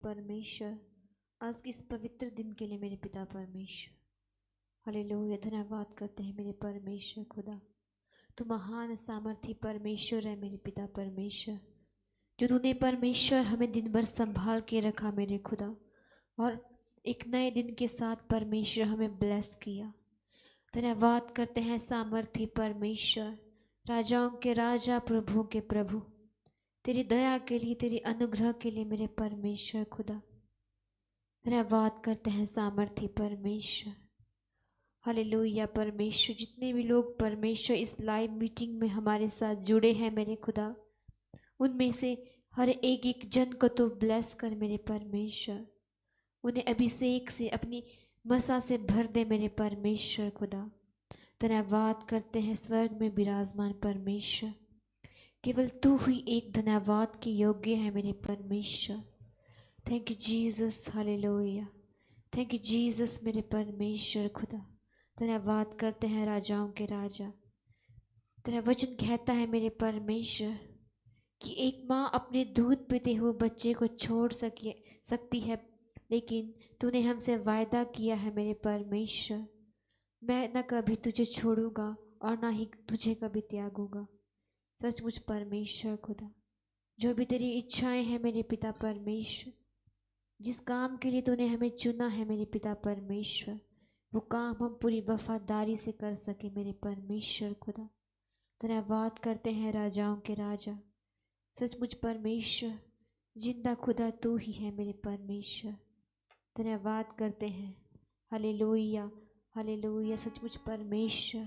परमेश्वर, आज के इस पवित्र दिन के लिए मेरे पिता परमेश्वर, हालेलुया, धन्यवाद करते हैं मेरे परमेश्वर खुदा। तू महान सामर्थी परमेश्वर है मेरे पिता परमेश्वर, जो तूने परमेश्वर हमें दिन भर संभाल के रखा मेरे खुदा, और एक नए दिन के साथ परमेश्वर हमें ब्लेस किया। धन्यवाद करते हैं सामर्थी परमेश्वर, राजाओं के राजा, प्रभुओं के प्रभु, तेरी दया के लिए, तेरी अनुग्रह के लिए मेरे परमेश्वर खुदा। धन्यवाद करते हैं सामर्थी परमेश्वर, हालेलुया परमेश्वर। जितने भी लोग परमेश्वर इस लाइव मीटिंग में हमारे साथ जुड़े हैं मेरे खुदा, उनमें से हर एक एक जन को तो ब्लेस कर मेरे परमेश्वर, उन्हें अभिषेक से, अपनी मसा से भर दे मेरे परमेश्वर खुदा। धन्यवाद करते हैं स्वर्ग में विराजमान परमेश्वर, केवल तू ही एक धन्यवाद के योग्य है मेरे परमेश्वर। Thank you Jesus, hallelujah, thank you Jesus मेरे परमेश्वर खुदा। धन्यवाद करते हैं राजाओं के राजा। तेरा वचन कहता है मेरे परमेश्वर कि एक माँ अपने दूध पीते हुए बच्चे को छोड़ सकती है, लेकिन तूने हमसे वायदा किया है मेरे परमेश्वर, मैं न कभी तुझे छोड़ूंगा और ना ही तुझे कभी त्यागूंगा। सचमुच परमेश्वर खुदा, जो भी तेरी इच्छाएं हैं मेरे पिता परमेश्वर, जिस काम के लिए तूने हमें चुना है मेरे पिता परमेश्वर, वो काम हम पूरी वफादारी से कर सके मेरे परमेश्वर खुदा। धन्यवाद करते हैं राजाओं के राजा, सचमुच परमेश्वर जिंदा खुदा तू ही है मेरे परमेश्वर। धन्यवाद करते हैं, हालेलुया हालेलुया, सचमुच परमेश्वर।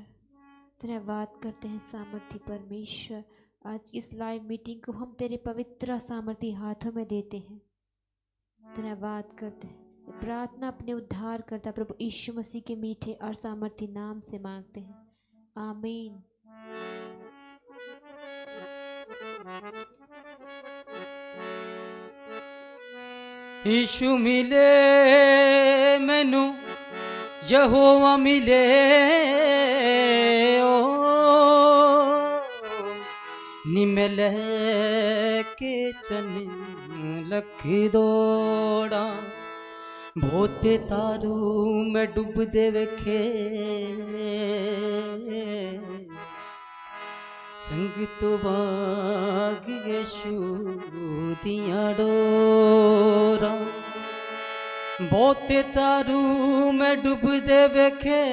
धन्यवाद करते हैं सामर्थी परमेश्वर। आज इस लाइव मीटिंग को हम तेरे पवित्र सामर्थी हाथों में देते हैं। धन्यवाद करते हैं, प्रार्थना अपने उद्धार करता प्रभु यीशु मसीह के मीठे और सामर्थी नाम से मांगते हैं, आमीन। यीशु मिले मैनू, यहोवा मिले ओ, निमल के चन लख दौड़ा, भोते तारू मैं डूब दे वेखे, संग तो बाग यीशु दियां डोरा, बहुते तारू मैं डूब दे वेखे,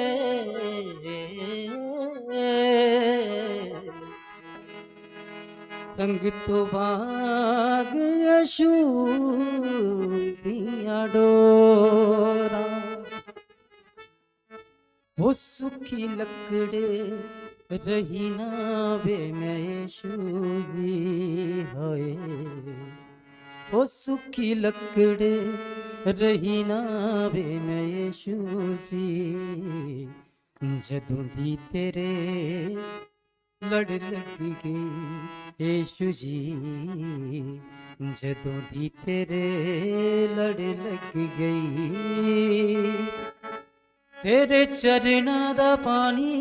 संग तो बाग यीशु दियां डोरा, वो सुखी लकड़े रही ना बे मैं यीशु जी होए, वो सुखी लकड़े रही ना बे मैं यीशु जी, जदों दी तेरे लड़ लग गई यीशु जी, जदों दी तेरे लड़ लग गई, तेरे चरना दा पानी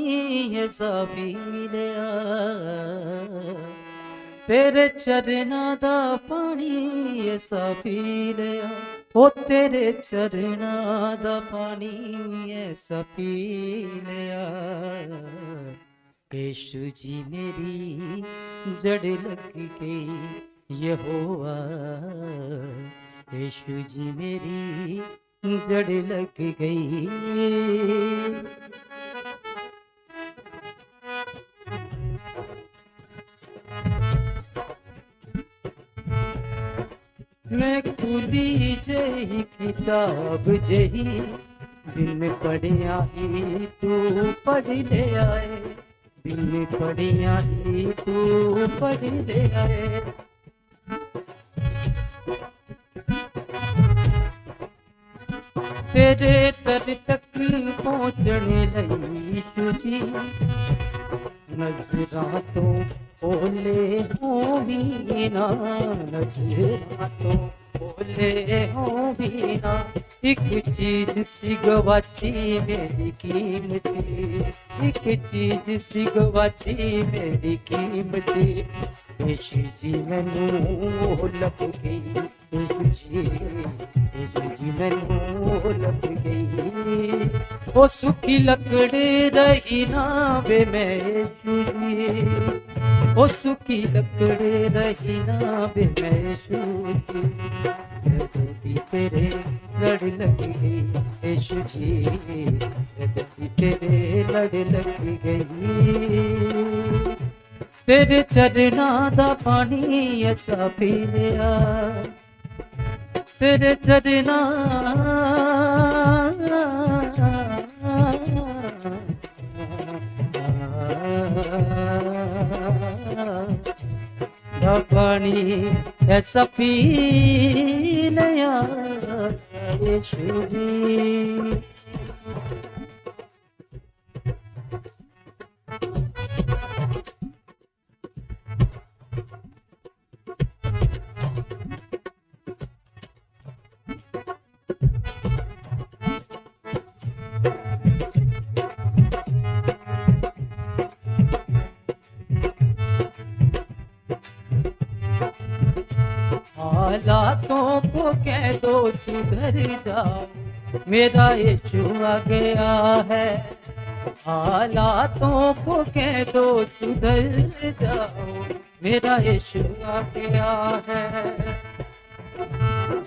ऐसा पी लिया, तेरे चरना दा पानी ऐसा पी लिया, ओ तेरे चरना दा पानी ऐसा पी लिया, यीशु जी मेरी जड़ लग गई यहोवा, यीशु जी मेरी जड़ लग गई, मैं खुली जही किताब जही, बिन पढ़िया ही तू पढ़ ले आए, बिन पढ़िया ही तू पढ़ ले आए, तेरे दर तक पहुँचने लगी तुझी, नजरा तो ओले हो भी ना, नजरा तो ओले हो भी ना, एक चीज सी गवाची मेरी कीमती, एक चीज सी गवाची मेरी कीमती, यीशु जी मैनू लब गई, यीशु जी ओ सुखी लकड़ी रही ना बे मैं यीशु जी, ओ सुखी लकड़ी रही ना बे मैं यीशु जी, जल्दी तेरे लड़ लग गई यीशु जी, जल्दी तेरे लड़ लग गई, तेरे चरना दा पानी ऐसा पी लिया, तेरे चरना दा पानी ऐसा पी लिया यीशु जी। हालातों को कह दो सुधर जाओ, मेरा यीशु आ गया है, हालातों को कह दो सुधर जाओ, मेरा यीशु आ गया है,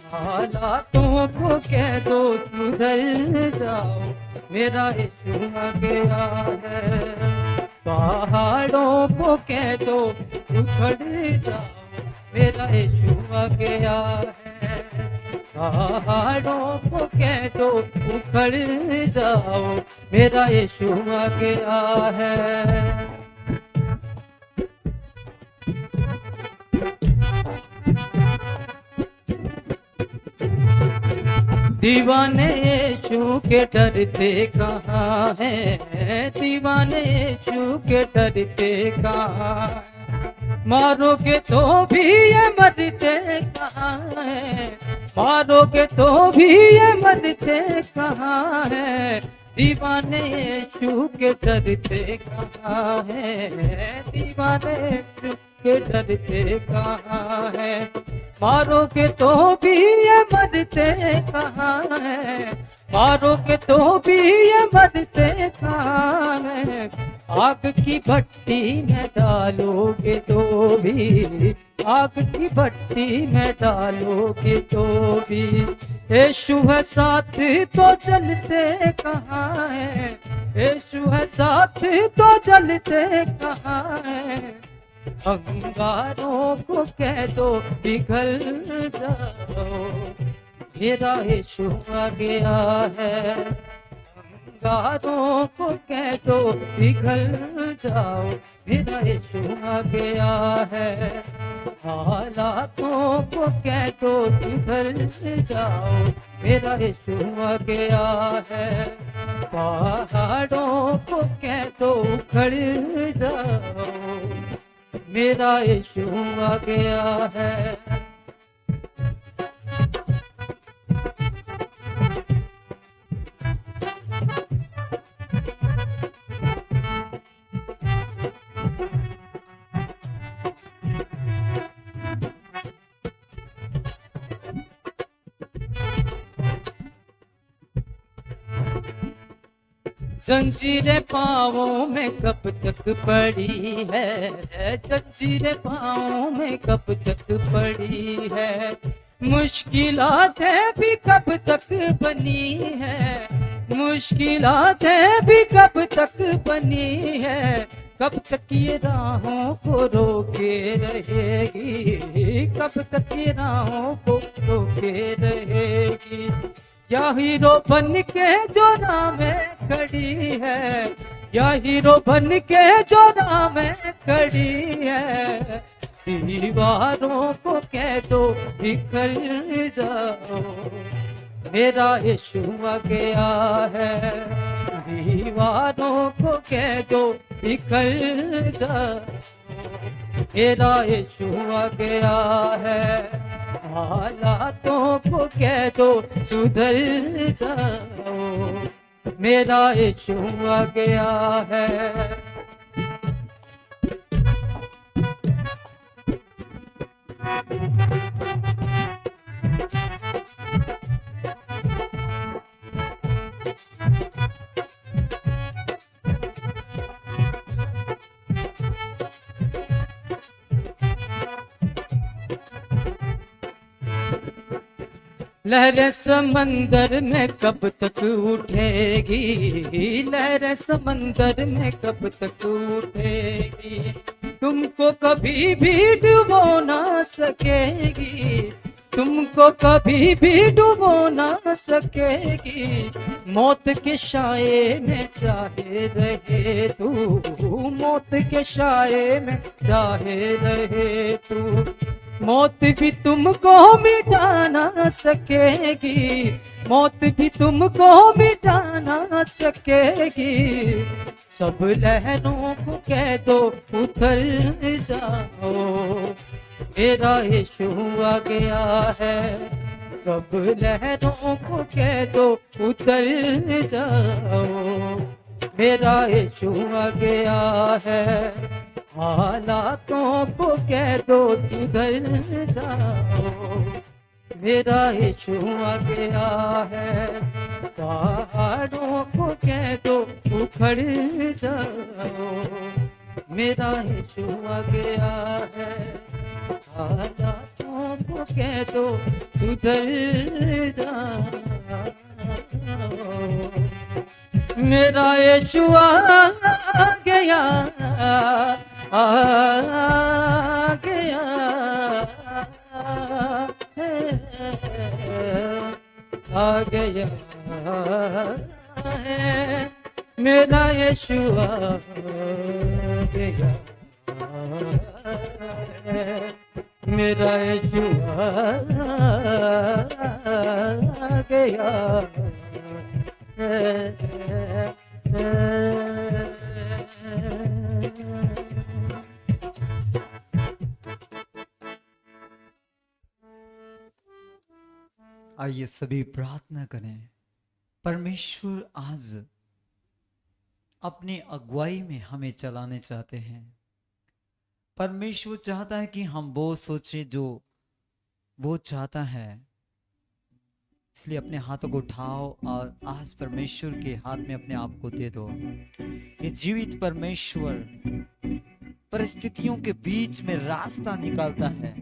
हालातों को कह दो सुधर जाओ, मेरा यीशु आ गया है, पहाड़ों को कह दो उखड़ जाओ, मेरा यीशु आ गया है, पहाड़ों को कह दो उखड़ जाओ, मेरा यीशु आ गया है। दीवाने यीशु के डरते कहाँ हैं, दीवाने यीशु के डरते कहाँ हैं, मारोगे तो भी ये मरते कहाँ हैं, मारोगे तो भी ये मरते कहाँ हैं, दीवाने यीशु के डरते कहाँ हैं, दीवाने यीशु के डरते कहाँ हैं, मारोगे तो भी ये मरते कहाँ हैं, मारोगे तो भी ये मरते कहाँ हैं, आग की भट्टी में डालोगे तो भी, आग की भट्टी में डालोगे तो भी, यीशु है साथ तो चलते कहाँ है, यीशु है साथ तो चलते कहाँ है, अंगारों को कह दो पिघल जाओ, मेरा यीशु आ गया है, अंगारों को कह दो पिघल जाओ, मेरा यीशु आ गया है, हालातों को कह दो सुधर जाओ, मेरा यीशु आ गया है, पहाड़ों को कह दो उखड़ जाओ, मेरा यीशु आ गया है। जंजीरें पाँवों में कब तक पड़ी है, जंजीरें पाँवों में कब तक पड़ी है, मुश्किलातें भी कब तक बनी है, मुश्किलातें भी कब तक बनी है, कब तक ये राहों को रोके रहेगी, कब तक ये राहों को रोके रहेगी, या हीरो बन के जो नाम खड़ी है, या हीरो बन के जो नाम खड़ी है, दीवारों को कह दो बिखर जाओ, मेरा यीशु आ गया है, दीवारों को कह दो बिखर जाओ, मेरा यीशु आ गया है, हालातों को कह दो सुधर जाओ, मेरा यीशु आ गया है। लहरें समंदर में कब तक उठेगी, लहरें समंदर में कब तक उठेगी, तुमको कभी भी डुबो ना सकेगी, तुमको कभी भी डुबो ना सकेगी, मौत के साए में चाहे रहे तू, मौत के साए में चाहे रहे तू, मौत भी तुमको मिटा ना सकेगी, मौत भी तुमको मिटा ना सकेगी, सब लहरों को कह दो उतर जाओ, मेरा यीशु आ गया है, सब लहरों को कह दो उतर जाओ, मेरा यीशु आ गया है, हालातों को कह दो सुधर जाओ, मेरा यीशु आ गया है, पहाड़ों को कह दो उखड़ जाओ, मेरा यीशु आ गया है, हालातों को कह दो सुधर जाओ, मेरा यीशु आ गया, आ गया आ गया है, मेरा यीशु आ गया है, मेरा यीशु आ गया है। आइए सभी प्रार्थना करें। परमेश्वर आज अपनी अगुवाई में हमें चलाने चाहते हैं। परमेश्वर चाहता है कि हम वो सोचे जो वो चाहता है, इसलिए अपने हाथों को उठाओ और आज परमेश्वर के हाथ में अपने आप को दे दो। ये जीवित परमेश्वर परिस्थितियों के बीच में रास्ता निकालता है।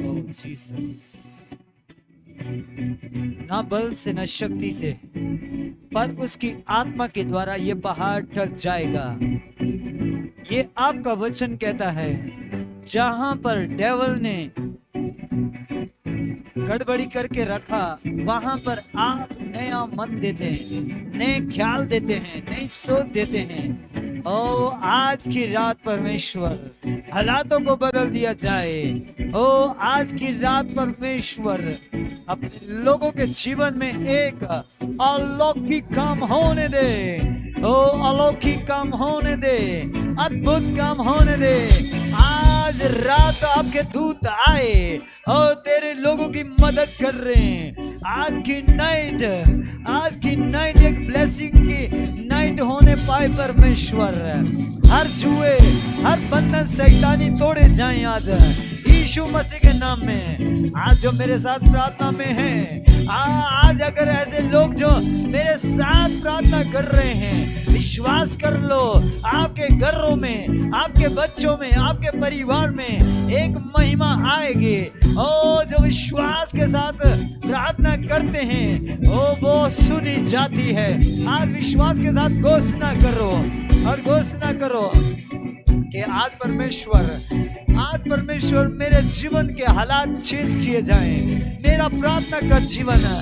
ओह जीसस, ना बल से न शक्ति से, पर उसकी आत्मा के द्वारा ये पहाड़ टल जाएगा। ये आपका वचन कहता है, जहां पर डेविल ने गड़बड़ी करके रखा, वहां पर आप नया मन देते हैं, नए ख्याल देते हैं, नई सोच देते हैं। ओ आज की रात परमेश्वर हालातों को बदल दिया जाए। ओ आज की रात परमेश्वर अपने लोगों के जीवन में एक अलौकिक काम होने दे। ओ अलौकिक काम होने दे, अद्भुत काम होने दे। आज रात आपके दूत आए और तेरे लोगों की मदद कर रहे हैं। आज की नाइट एक ब्लेसिंग की नाइट होने पाए परमेश्वर। हर जुए, हर बंधन शैतानी तोड़े जाएं आज यीशु मसीह के नाम में। आज जो मेरे साथ प्रार्थना में हैं, आज अगर ऐसे लोग जो मेरे साथ प्रार्थना कर रहे हैं, विश्वास कर लो, आपके घरों में, आपके बच्चों में, आपके परिवार में एक महिमा आएगी। ओ जो विश्वास के साथ प्रार्थना करते हैं, वो सुनी जाती है। आज विश्वास के साथ घोषणा करो और घोषणा करो कि आज परमेश्वर मेरे जीवन के हालात चेंज किए जाएं। मेरा प्रार्थना का जीवन है।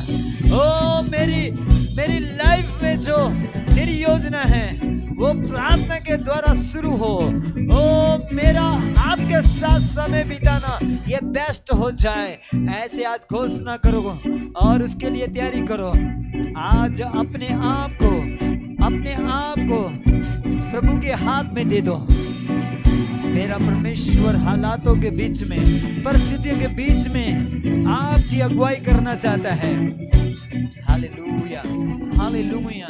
ओ मेरी लाइफ में जो तेरी योजना है वो प्रार्थना के द्वारा शुरू हो। ओ मेरा आपके साथ समय बिताना ये बेस्ट हो जाए, ऐसे आज घोषणा करो और उसके लिए तैयारी करो। आज अपने आप को प्रभु के हाथ में दे दो। मेरा परमेश्वर हालातों के बीच में, परिस्थितियों के बीच में आपकी अगुवाई करना चाहता है। Hallelujah, hallelujah.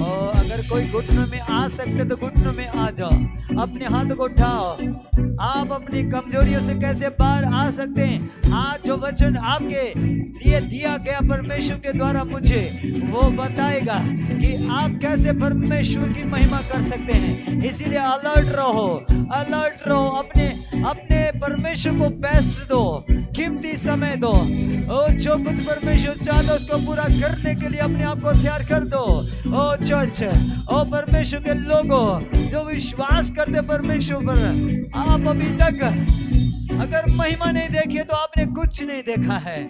और अगर कोई घुटनों में आ सकते तो घुटनों में आ जाओ, अपने हाथों को उठाओ। आप अपनी कमजोरियों से कैसे बाहर आ सकते हैं, आज जो वचन आपके लिए दिया गया परमेश्वर के द्वारा मुझे, वो बताएगा कि आप कैसे परमेश्वर की महिमा कर सकते हैं। इसीलिए अलर्ट रहो, अपने परमेश्वर को बेस्ट दो, कीमती समय दो। ओ जो कुछ परमेश्वर चाहता है उसको पूरा करने के लिए अपने आप को तैयार कर दो। ओ चर्च, ओ परमेश्वर के लोगों जो विश्वास करते परमेश्वर पर, आप अभी तक अगर महिमा नहीं देखी तो आपने कुछ नहीं देखा है।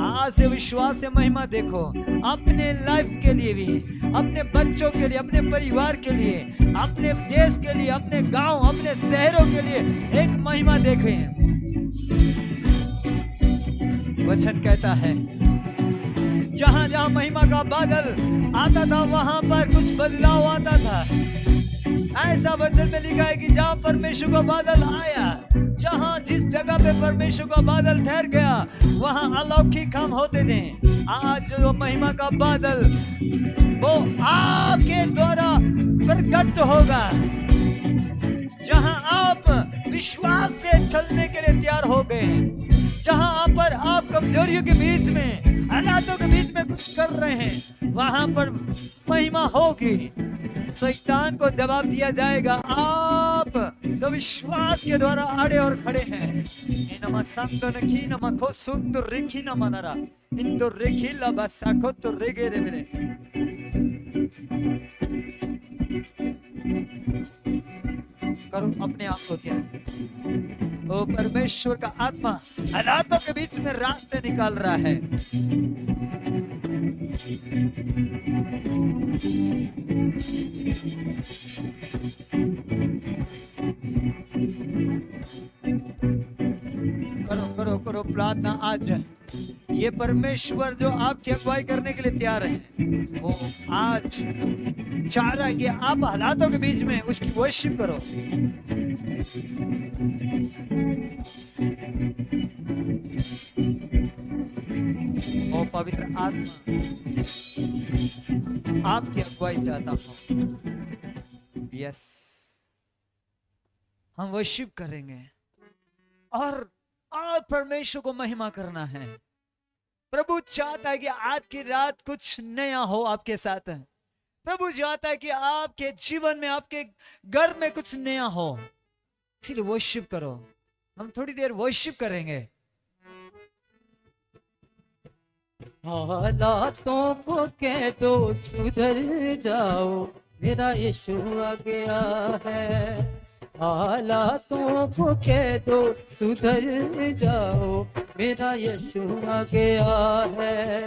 आज से विश्वास से महिमा देखो, अपने लाइफ के लिए भी, अपने बच्चों के लिए, अपने परिवार के लिए, अपने देश के लिए, अपने गांव, अपने शहरों के लिए एक महिमा देखें। वचन कहता है जहां जहां महिमा का बादल आता था वहां पर कुछ बदलाव आता था। ऐसा वचन में लिखा है कि जहां परमेश्वर का बादल आया, जहां जिस जगह पे परमेश्वर का बादल ठहर गया वहां अलौकिक काम होते थे। आज जो महिमा का बादल वो आपके द्वारा प्रकट होगा, जहां आप विश्वास से चलने के लिए तैयार हो गए, जहां पर आप कमजोरियों के बीच में, हालातों के बीच में कुछ कर रहे हैं, वहां पर महिमा होगी। शैतान को जवाब दिया जाएगा, आप तो विश्वास के द्वारा आड़े और खड़े हैं। इनमा संतो नखी नमा खो सुंदर रेखी न मनरा इंदो रेखी लबा साखो तो रेगे रे मेरे। करो अपने आप को तैयार। ओ परमेश्वर का आत्मा हालातों के बीच में रास्ते निकाल रहा है। करो करो करो प्रार्थना। आज ये परमेश्वर जो आपकी अगुवाई करने के लिए तैयार है, वो आज चाह रहा है कि आप हालातों के बीच में उसकी वर्शिप करो। ओ पवित्र आत्मा, आपकी अगुवाई चाहता हूं। यस, हम वर्शिप करेंगे और परमेश्वर को महिमा करना है। प्रभु चाहता है कि आज की रात कुछ नया हो आपके साथ। प्रभु चाहता है कि आपके जीवन में, आपके घर में कुछ नया हो। इसलिए वर्शिप करो। हम थोड़ी देर वर्शिप करेंगे। हालातों को कह दो सुधर जाओ, मेरा यीशु आ गया है। हालातों को कह दो सुधर जाओ, मेरा यीशु आ गया है।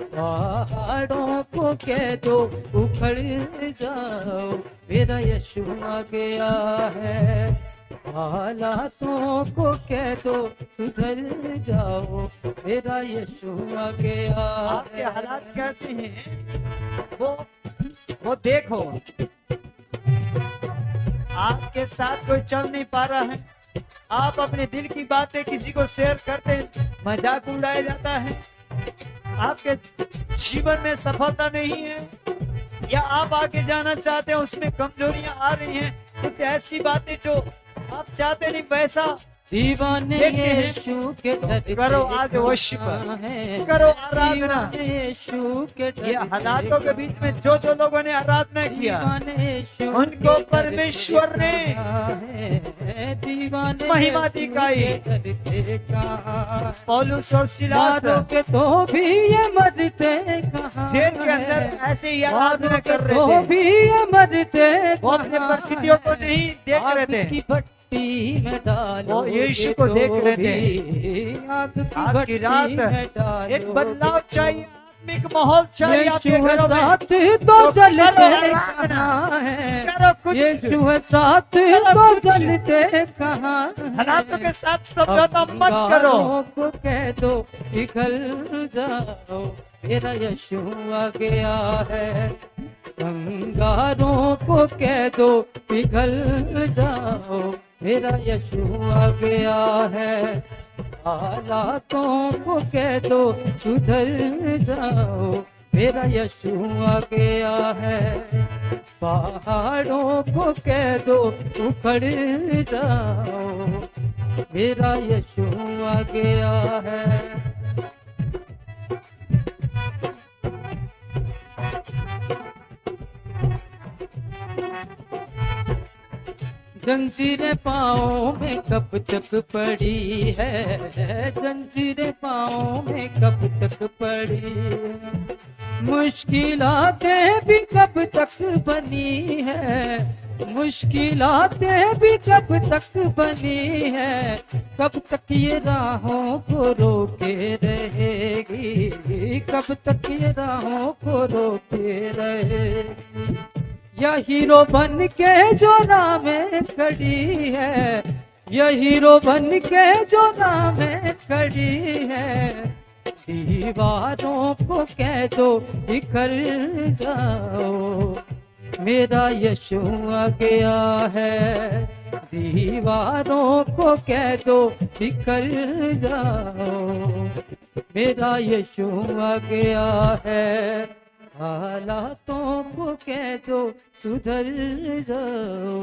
पहाड़ों को कह दो उखड़ जाओ, मेरा यीशु आ गया है। हालातों को कह दो सुधर जाओ, मेरा यीशु आ गया। आपके हालात कैसे हैं वो देखो। आपके साथ कोई चल नहीं पा रहा है, आप अपने दिल की बातें किसी को शेयर करते हैं, मजाक उड़ाया जाता है। आपके जीवन में सफलता नहीं है, या आप आगे जाना चाहते हैं उसमें कमजोरियां आ रही हैं, कुछ ऐसी बातें जो आप चाहते नहीं वैसा दीवाने यीशु के डर करो। आज वर्शिप करो, आराधना। यीशु के ये हालातों के बीच में जो जो लोगों ने आराधना किया उनको परमेश्वर ने महिमा दिखाई। पौलुस और सिलास के तो भी ये मरते कहाँ, जेल के अंदर ऐसे ही आराधना कर रहे थे, भी ये मरते, वो अपने परिस्थितियों को नहीं देख रहे थे, वो यीशु को देख रहे थे। आज की रात एक बदलाव चाहिए, आत्मिक माहौल चाहिए आपके घरों में। तो चलते कहाँ है, करो कुछ, यीशु साथ तो चलते कहाँ। हालातों के साथ समझौता मत करो। को कह दो पिघल जाओ, मेरा यीशु आ गया है। अंगारों को कह दो पिघल जाओ, मेरा यीशु आ गया है। हालातों को कह दो सुधर जाओ, मेरा यीशु आ गया है। पहाड़ों को कह दो उखड़ जाओ, मेरा यीशु आ गया है। जंजीरें पाँव में कब तक पड़ी है, जंजीरें पाँव में कब तक पड़ी है, मुश्किलातें भी कब तक बनी है, मुश्किलातें भी कब तक बनी है, कब तक ये राहों को रोके रहेगी, कब तक ये राहों को रोके रहेगी। या हीरो बन के जो राह में खड़ी है, या हीरो बन के जो राह में खड़ी है, दीवारों को कह दो बिखर जाओ, मेरा यीशु आ गया है, दीवारों को कह दो बिखर जाओ, मेरा यीशु आ गया है, हालातों को कह दो सुधर जाओ,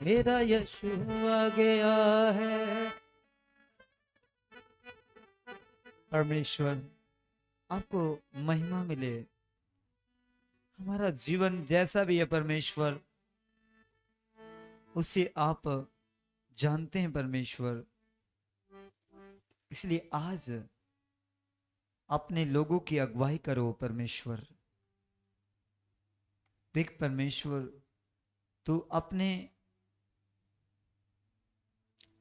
मेरा यीशु आ गया है। परमेश्वर आपको महिमा मिले। हमारा जीवन जैसा भी है परमेश्वर, उसे आप जानते हैं परमेश्वर, इसलिए आज अपने लोगों की अगुवाई करो परमेश्वर। देख परमेश्वर, तू अपने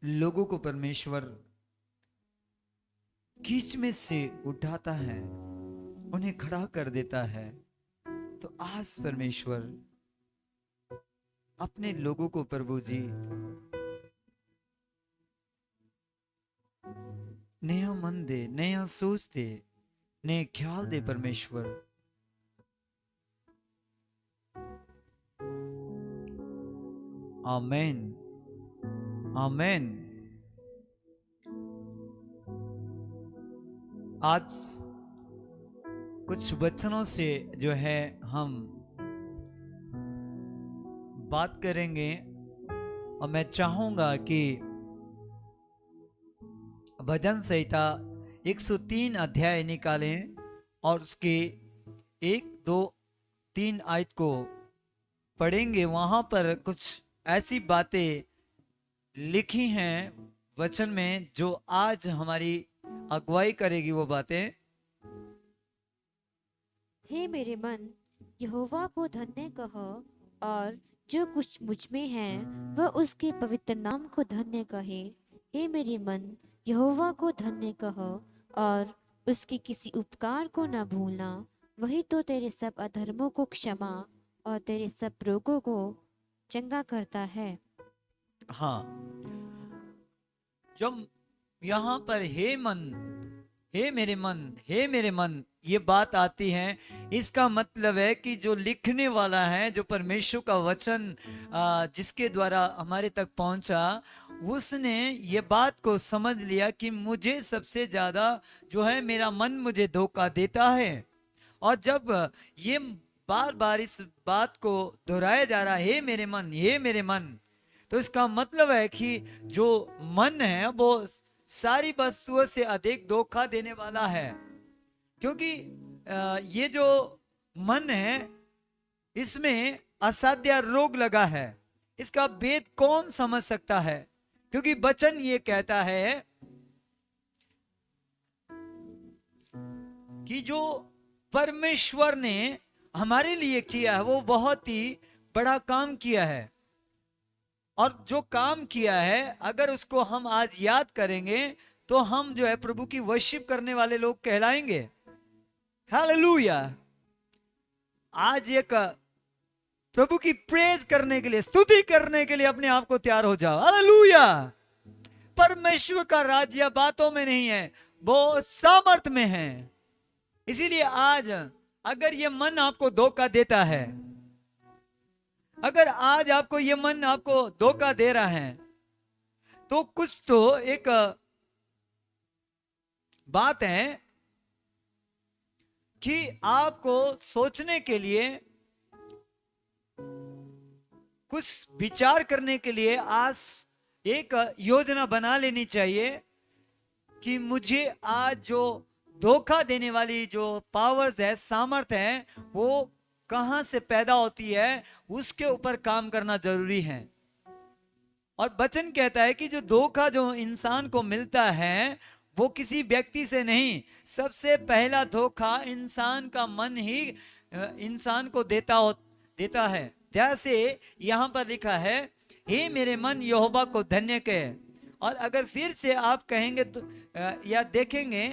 लोगों को परमेश्वर कीच में से उठाता है, उन्हें खड़ा कर देता है। तो आज परमेश्वर अपने लोगों को प्रभु जी नया मन दे, नया सोच दे, नए ख्याल दे परमेश्वर। आमेन, आमेन। आज कुछ वचनों से जो है हम बात करेंगे, और मैं चाहूंगा कि भजन संहिता 103 अध्याय निकालें और उसके 1, 2, 3 आयत को पढ़ेंगे। वहां पर कुछ ऐसी बातें लिखी हैं वचन में जो आज हमारी अगुवाई करेगी वो बातें। हे मेरे मन, यहोवा को धन्य कहो, और जो कुछ मुझ में है वह उसके पवित्र नाम को धन्य कहे। हे मेरे मन, यहोवा को धन्य कहो, और उसके किसी उपकार को न भूलना। वही तो तेरे सब अधर्मों को क्षमा और तेरे सब रोगों को चंगा करता है। हाँ, जब यहाँ पर हे मन, हे मेरे मन, हे मेरे मन ये बात आती है, इसका मतलब है कि जो लिखने वाला है, जो परमेश्वर का वचन जिसके द्वारा हमारे तक पहुंचा, उसने ये बात को समझ लिया कि मुझे सबसे ज्यादा जो है मेरा मन मुझे धोखा देता है। और जब ये बार बार इस बात को दोहराया जा रहा है, हे मेरे मन, हे मेरे मन, तो इसका मतलब है कि जो मन है वो सारी वस्तुओं से अधिक धोखा देने वाला है। क्योंकि ये जो मन है इसमें असाध्य रोग लगा है। इसका भेद कौन समझ सकता है? क्योंकि वचन ये कहता है कि जो परमेश्वर ने हमारे लिए किया है वो बहुत ही बड़ा काम किया है, और जो काम किया है अगर उसको हम आज याद करेंगे तो हम जो है प्रभु की वर्शिप करने वाले लोग कहलाएंगे। हालेलुया। आज एक प्रभु की प्रेज करने के लिए, स्तुति करने के लिए अपने आप को तैयार हो जाओ। हालेलुया। परमेश्वर का राज्य बातों में नहीं है, वो सामर्थ में है। इसीलिए आज अगर ये मन आपको धोखा देता है, अगर आज आपको ये मन आपको धोखा दे रहा है, तो कुछ तो एक बात है कि आपको सोचने के लिए, कुछ विचार करने के लिए आज एक योजना बना लेनी चाहिए कि मुझे आज जो धोखा देने वाली जो पावर्स है, सामर्थ है, वो कहां से पैदा होती है, उसके ऊपर काम करना जरूरी है। और वचन कहता है कि जो धोखा जो इंसान को मिलता है वो किसी व्यक्ति से नहीं, सबसे पहला धोखा इंसान का मन ही इंसान को देता है। जैसे यहाँ पर लिखा है, हे मेरे मन यहोवा को धन्य कहे। और अगर फिर से आप कहेंगे तो या देखेंगे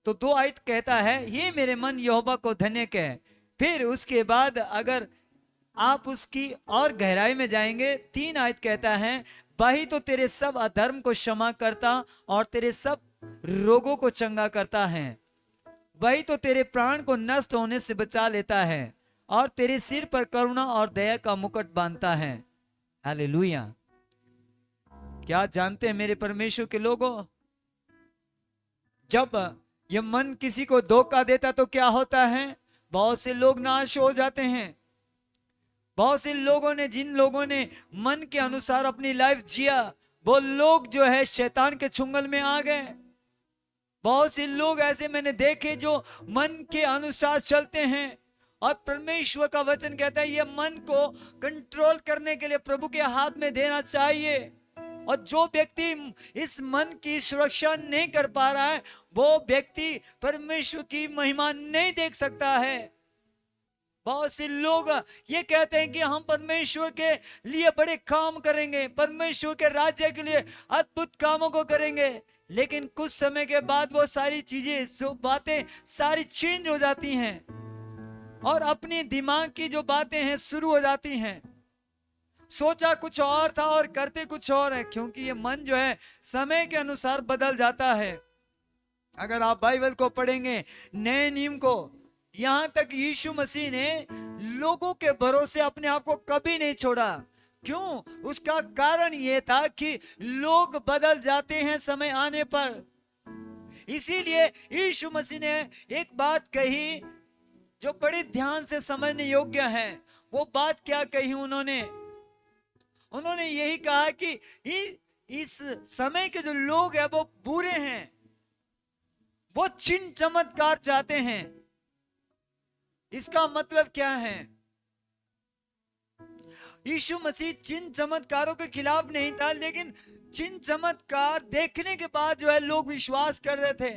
तो 2 आयत कहता है, हे मेरे मन यहोवा को धन्य कहे। फिर उसके बाद अगर आप उसकी और गहराई में जाएंगे, 3 आयत कहता है, वही तो तेरे सब अधर्म को क्षमा करता और तेरे सब रोगों को चंगा करता है। वही तो तेरे प्राण को नष्ट होने से बचा लेता है और तेरे सिर पर करुणा और दया का मुकुट बांधता है। हालेलुया। क्या जानते हैं मेरे परमेश्वर के लोगों, जब ये मन किसी को धोखा देता तो क्या होता है? बहुत से लोग नाश हो जाते हैं। बहुत से लोगों ने, जिन लोगों ने मन के अनुसार अपनी लाइफ जिया, वो लोग जो है शैतान के चुंगल में आ गए। बहुत से लोग ऐसे मैंने देखे जो मन के अनुसार चलते हैं। और परमेश्वर का वचन कहता है ये मन को कंट्रोल करने के लिए प्रभु के हाथ में देना चाहिए। और जो व्यक्ति इस मन की सुरक्षा नहीं कर पा रहा है, वो व्यक्ति परमेश्वर की महिमा नहीं देख सकता है। बहुत से लोग ये कहते हैं कि हम परमेश्वर के लिए बड़े काम करेंगे, परमेश्वर के राज्य के लिए अद्भुत कामों को करेंगे, लेकिन कुछ समय के बाद वो सारी चीजें, जो बातें सारी चेंज हो जाती हैं और अपनी दिमाग की जो बातें हैं शुरू हो जाती हैं। सोचा कुछ और था और करते कुछ और है, क्योंकि ये मन जो है समय के अनुसार बदल जाता है। अगर आप बाइबल को पढ़ेंगे, नए नियम को, यहां तक यीशु मसीह ने लोगों के भरोसे अपने आप को कभी नहीं छोड़ा। क्यों? उसका कारण यह था कि लोग बदल जाते हैं समय आने पर। इसीलिए यीशु मसीह ने एक बात कही जो बड़ी ध्यान से समझने योग्य है। वो बात क्या कही उन्होंने यही कहा कि इस समय के जो लोग हैं वो बुरे हैं, वो चिन्ह चमत्कार चाहते हैं। इसका मतलब क्या है? यीशु मसीह चिन्ह चमत्कारों के खिलाफ नहीं था, लेकिन चिन्ह चमत्कार देखने के बाद जो है लोग विश्वास कर रहे थे।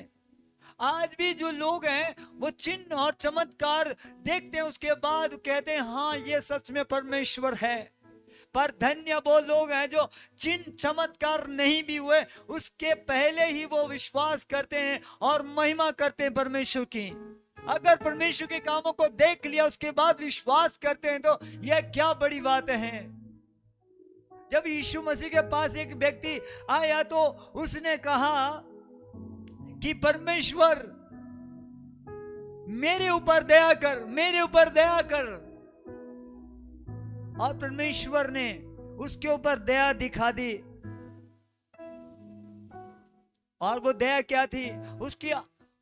आज भी जो लोग हैं वो चिन्ह और चमत्कार देखते हैं, उसके बाद कहते हैं हाँ ये सच में परमेश्वर है। पर धन्य वो लोग हैं जो चिन्ह चमत्कार नहीं भी हुए, उसके पहले ही वो विश्वास करते हैं और महिमा करते हैं परमेश्वर की। अगर परमेश्वर के कामों को देख लिया उसके बाद विश्वास करते हैं तो यह क्या बड़ी बात है। जब यीशु मसीह के पास एक व्यक्ति आया तो उसने कहा कि परमेश्वर मेरे ऊपर दया कर, मेरे ऊपर दया कर। और परमेश्वर ने उसके ऊपर दया दिखा दी। और वो दया क्या थी?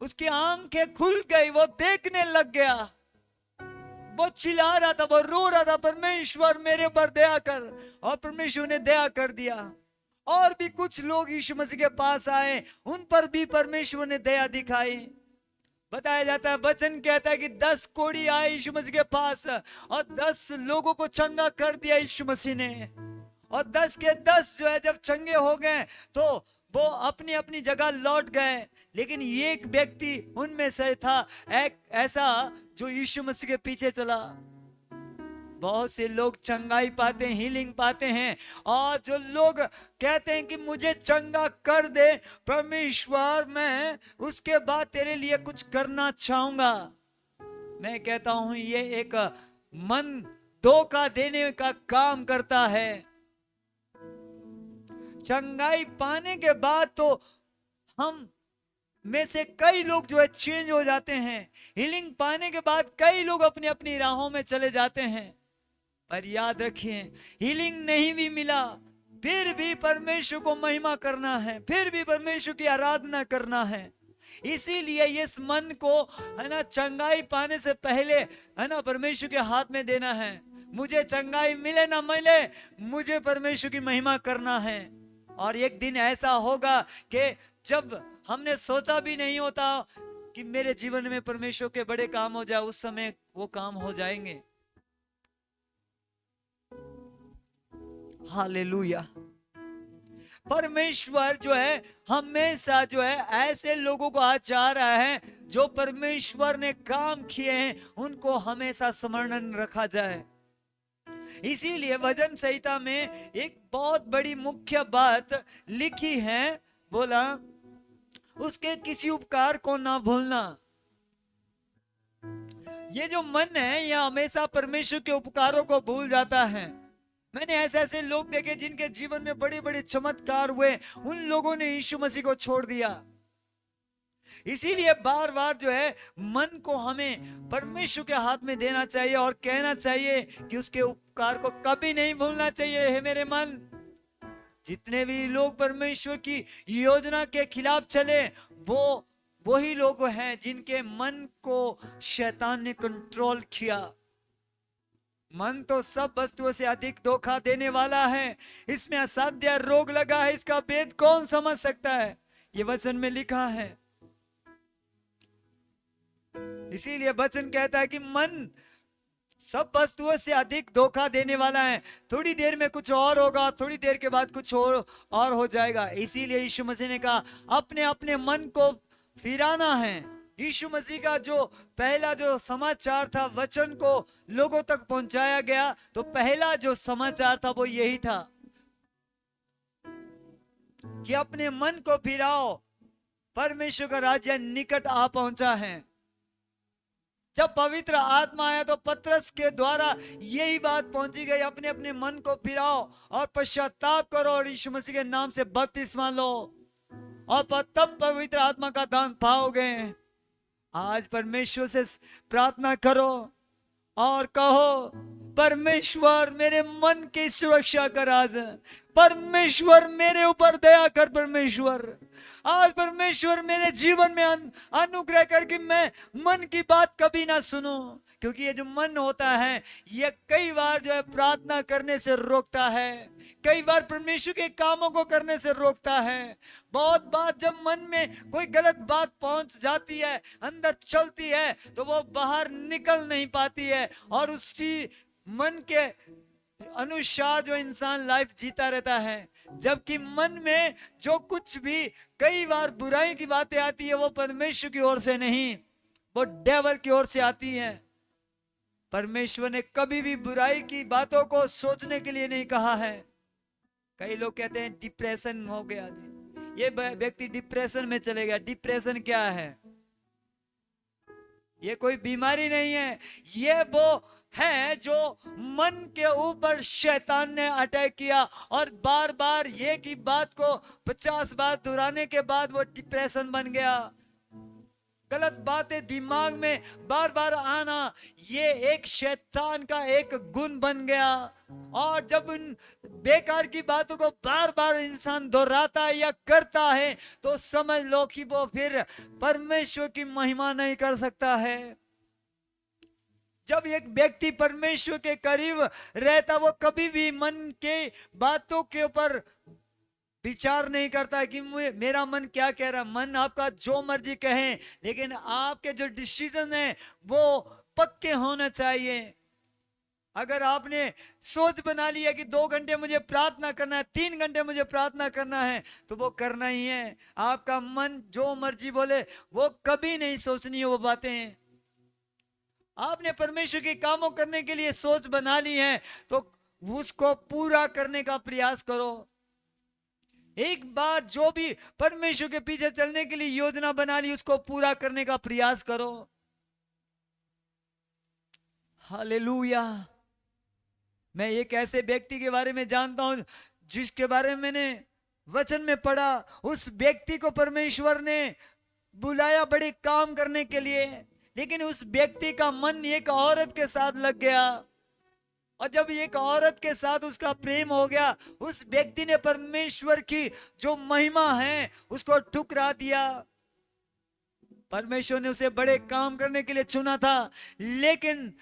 उसकी आंखें खुल गई, वो देखने लग गया। वो चिल्ला रहा था, वो रो रहा था, परमेश्वर मेरे ऊपर दया कर। और परमेश्वर ने दया कर दिया। और भी कुछ लोग यीशु मसीह के पास आए, उन पर भी परमेश्वर ने दया दिखाई। बताया जाता है, वचन कहता है कि 10 कोढ़ी आए यीशु मसीह के पास और 10 लोगों को चंगा कर दिया यीशु मसीह ने। और 10 के 10 जो है जब चंगे हो गए तो वो अपनी अपनी जगह लौट गए। लेकिन ये एक व्यक्ति उनमें से था, एक ऐसा जो यीशु मसीह के पीछे चला। बहुत से लोग चंगाई पाते हैं, हीलिंग पाते हैं, और जो लोग कहते हैं कि मुझे चंगा कर दे परमेश्वर, मैं उसके बाद तेरे लिए कुछ करना चाहूंगा। मैं कहता हूं ये एक मन धोखा देने का काम करता है। चंगाई पाने के बाद तो हम में से कई लोग जो है चेंज हो जाते हैं। हीलिंग पाने के बाद कई लोग अपनी अपनी राहों में चले जाते हैं। पर याद रखिए, हीलिंग नहीं भी मिला फिर भी परमेश्वर को महिमा करना है, फिर भी परमेश्वर की आराधना करना है। इसीलिए इस मन को है ना चंगाई पाने से पहले है ना परमेश्वर के हाथ में देना है। मुझे चंगाई मिले ना मिले, मुझे परमेश्वर की महिमा करना है। और एक दिन ऐसा होगा कि जब हमने सोचा भी नहीं होता कि मेरे जीवन में परमेश्वर के बड़े काम हो जाए, उस समय वो काम हो जाएंगे। हालेलुया। परमेश्वर जो है हमेशा जो है ऐसे लोगों को आज चाह रहा है जो परमेश्वर ने काम किए हैं उनको हमेशा स्मरण रखा जाए। इसीलिए वचन संहिता में एक बहुत बड़ी मुख्य बात लिखी है, बोला उसके किसी उपकार को ना भूलना। ये जो मन है यह हमेशा परमेश्वर के उपकारों को भूल जाता है। मैंने ऐसे ऐसे लोग देखे जिनके जीवन में बड़े बड़े चमत्कार हुए, उन लोगों ने यीशु मसीह को छोड़ दिया। इसीलिए बार बार जो है मन को हमें परमेश्वर के हाथ में देना चाहिए और कहना चाहिए कि उसके उपकार को कभी नहीं भूलना चाहिए। हे मेरे मन, जितने भी लोग परमेश्वर की योजना के खिलाफ चले वो वही लोग हैं जिनके मन को शैतान ने कंट्रोल किया। मन तो सब वस्तुओं से अधिक धोखा देने वाला है, इसमें असाध्य रोग लगा है, इसका भेद कौन समझ सकता है, ये वचन में लिखा है। इसीलिए वचन कहता है कि मन सब वस्तुओं से अधिक धोखा देने वाला है। थोड़ी देर में कुछ और होगा, थोड़ी देर के बाद कुछ और हो जाएगा। इसीलिए यीशु मसीह ने कहा अपने अपने मन को फिराना है। यीशु मसीह का जो पहला जो समाचार था, वचन को लोगों तक पहुंचाया गया, तो पहला जो समाचार था वो यही था कि अपने मन को फिराओ, परमेश्वर का राज्य निकट आ पहुंचा है। जब पवित्र आत्मा आया तो पतरस के द्वारा यही बात पहुंची गई, अपने अपने मन को फिराओ और पश्चाताप करो और यीशु मसीह के नाम से बपतिस्मा लो और तब पवित्र आत्मा का दान पाओगे। आज परमेश्वर से प्रार्थना करो और कहो परमेश्वर मेरे मन की सुरक्षा कर, आज परमेश्वर मेरे ऊपर दया कर, परमेश्वर आज परमेश्वर मेरे जीवन में अनुग्रह कर कि मैं मन की बात कभी ना सुनूं। क्योंकि ये जो मन होता है ये कई बार जो है प्रार्थना करने से रोकता है, कई बार परमेश्वर के कामों को करने से रोकता है। बहुत बार जब मन में कोई गलत बात पहुंच जाती है, अंदर चलती है, तो वो बाहर निकल नहीं पाती है और उसी मन के अनुसार जो इंसान लाइफ जीता रहता है। जबकि मन में जो कुछ भी कई बार बुराई की बातें आती है वो परमेश्वर की ओर से नहीं, वो डेविल की ओर से आती है। परमेश्वर ने कभी भी बुराई की बातों को सोचने के लिए नहीं कहा है। कई लोग कहते हैं डिप्रेशन हो गया, ये व्यक्ति डिप्रेशन में चले गया। डिप्रेशन क्या है? ये कोई बीमारी नहीं है, ये वो है जो मन के ऊपर शैतान ने अटैक किया और बार बार एक ही बात को 50 बार दोहराने के बाद वो डिप्रेशन बन गया। गलत बातें दिमाग में बार बार आना, ये एक शैतान का एक गुण बन गया। और जब उन बेकार की बातों को बार बार इंसान दोहराता है या करता है तो समझ लो कि वो फिर परमेश्वर की महिमा नहीं कर सकता है। जब एक व्यक्ति परमेश्वर के करीब रहता, वो कभी भी मन के बातों के ऊपर विचार नहीं करता कि मेरा मन क्या कह रहा है। मन आपका जो मर्जी कहे, लेकिन आपके जो डिसीजन है वो पक्के होना चाहिए। अगर आपने सोच बना लिया कि 2 घंटे मुझे प्रार्थना करना है, 3 घंटे मुझे प्रार्थना करना है, तो वो करना ही है। आपका मन जो मर्जी बोले वो कभी नहीं सोचनी है वो बातें। आपने परमेश्वर के कामों करने के लिए सोच बना ली है तो उसको पूरा करने का प्रयास करो। एक बार जो भी परमेश्वर के पीछे चलने के लिए योजना बना ली उसको पूरा करने का प्रयास करो। हालेलुया। मैं एक ऐसे व्यक्ति के बारे में जानता हूं जिसके बारे में मैंने वचन में पढ़ा। उस व्यक्ति को परमेश्वर ने बुलाया बड़े काम करने के लिए, लेकिन उस व्यक्ति का मन एक औरत के साथ लग गया और जब एक औरत के साथ उसका प्रेम हो गया, उस व्यक्ति ने परमेश्वर की जो महिमा है उसको ठुकरा दिया। परमेश्वर ने उसे बड़े काम करने के लिए चुना था, लेकिन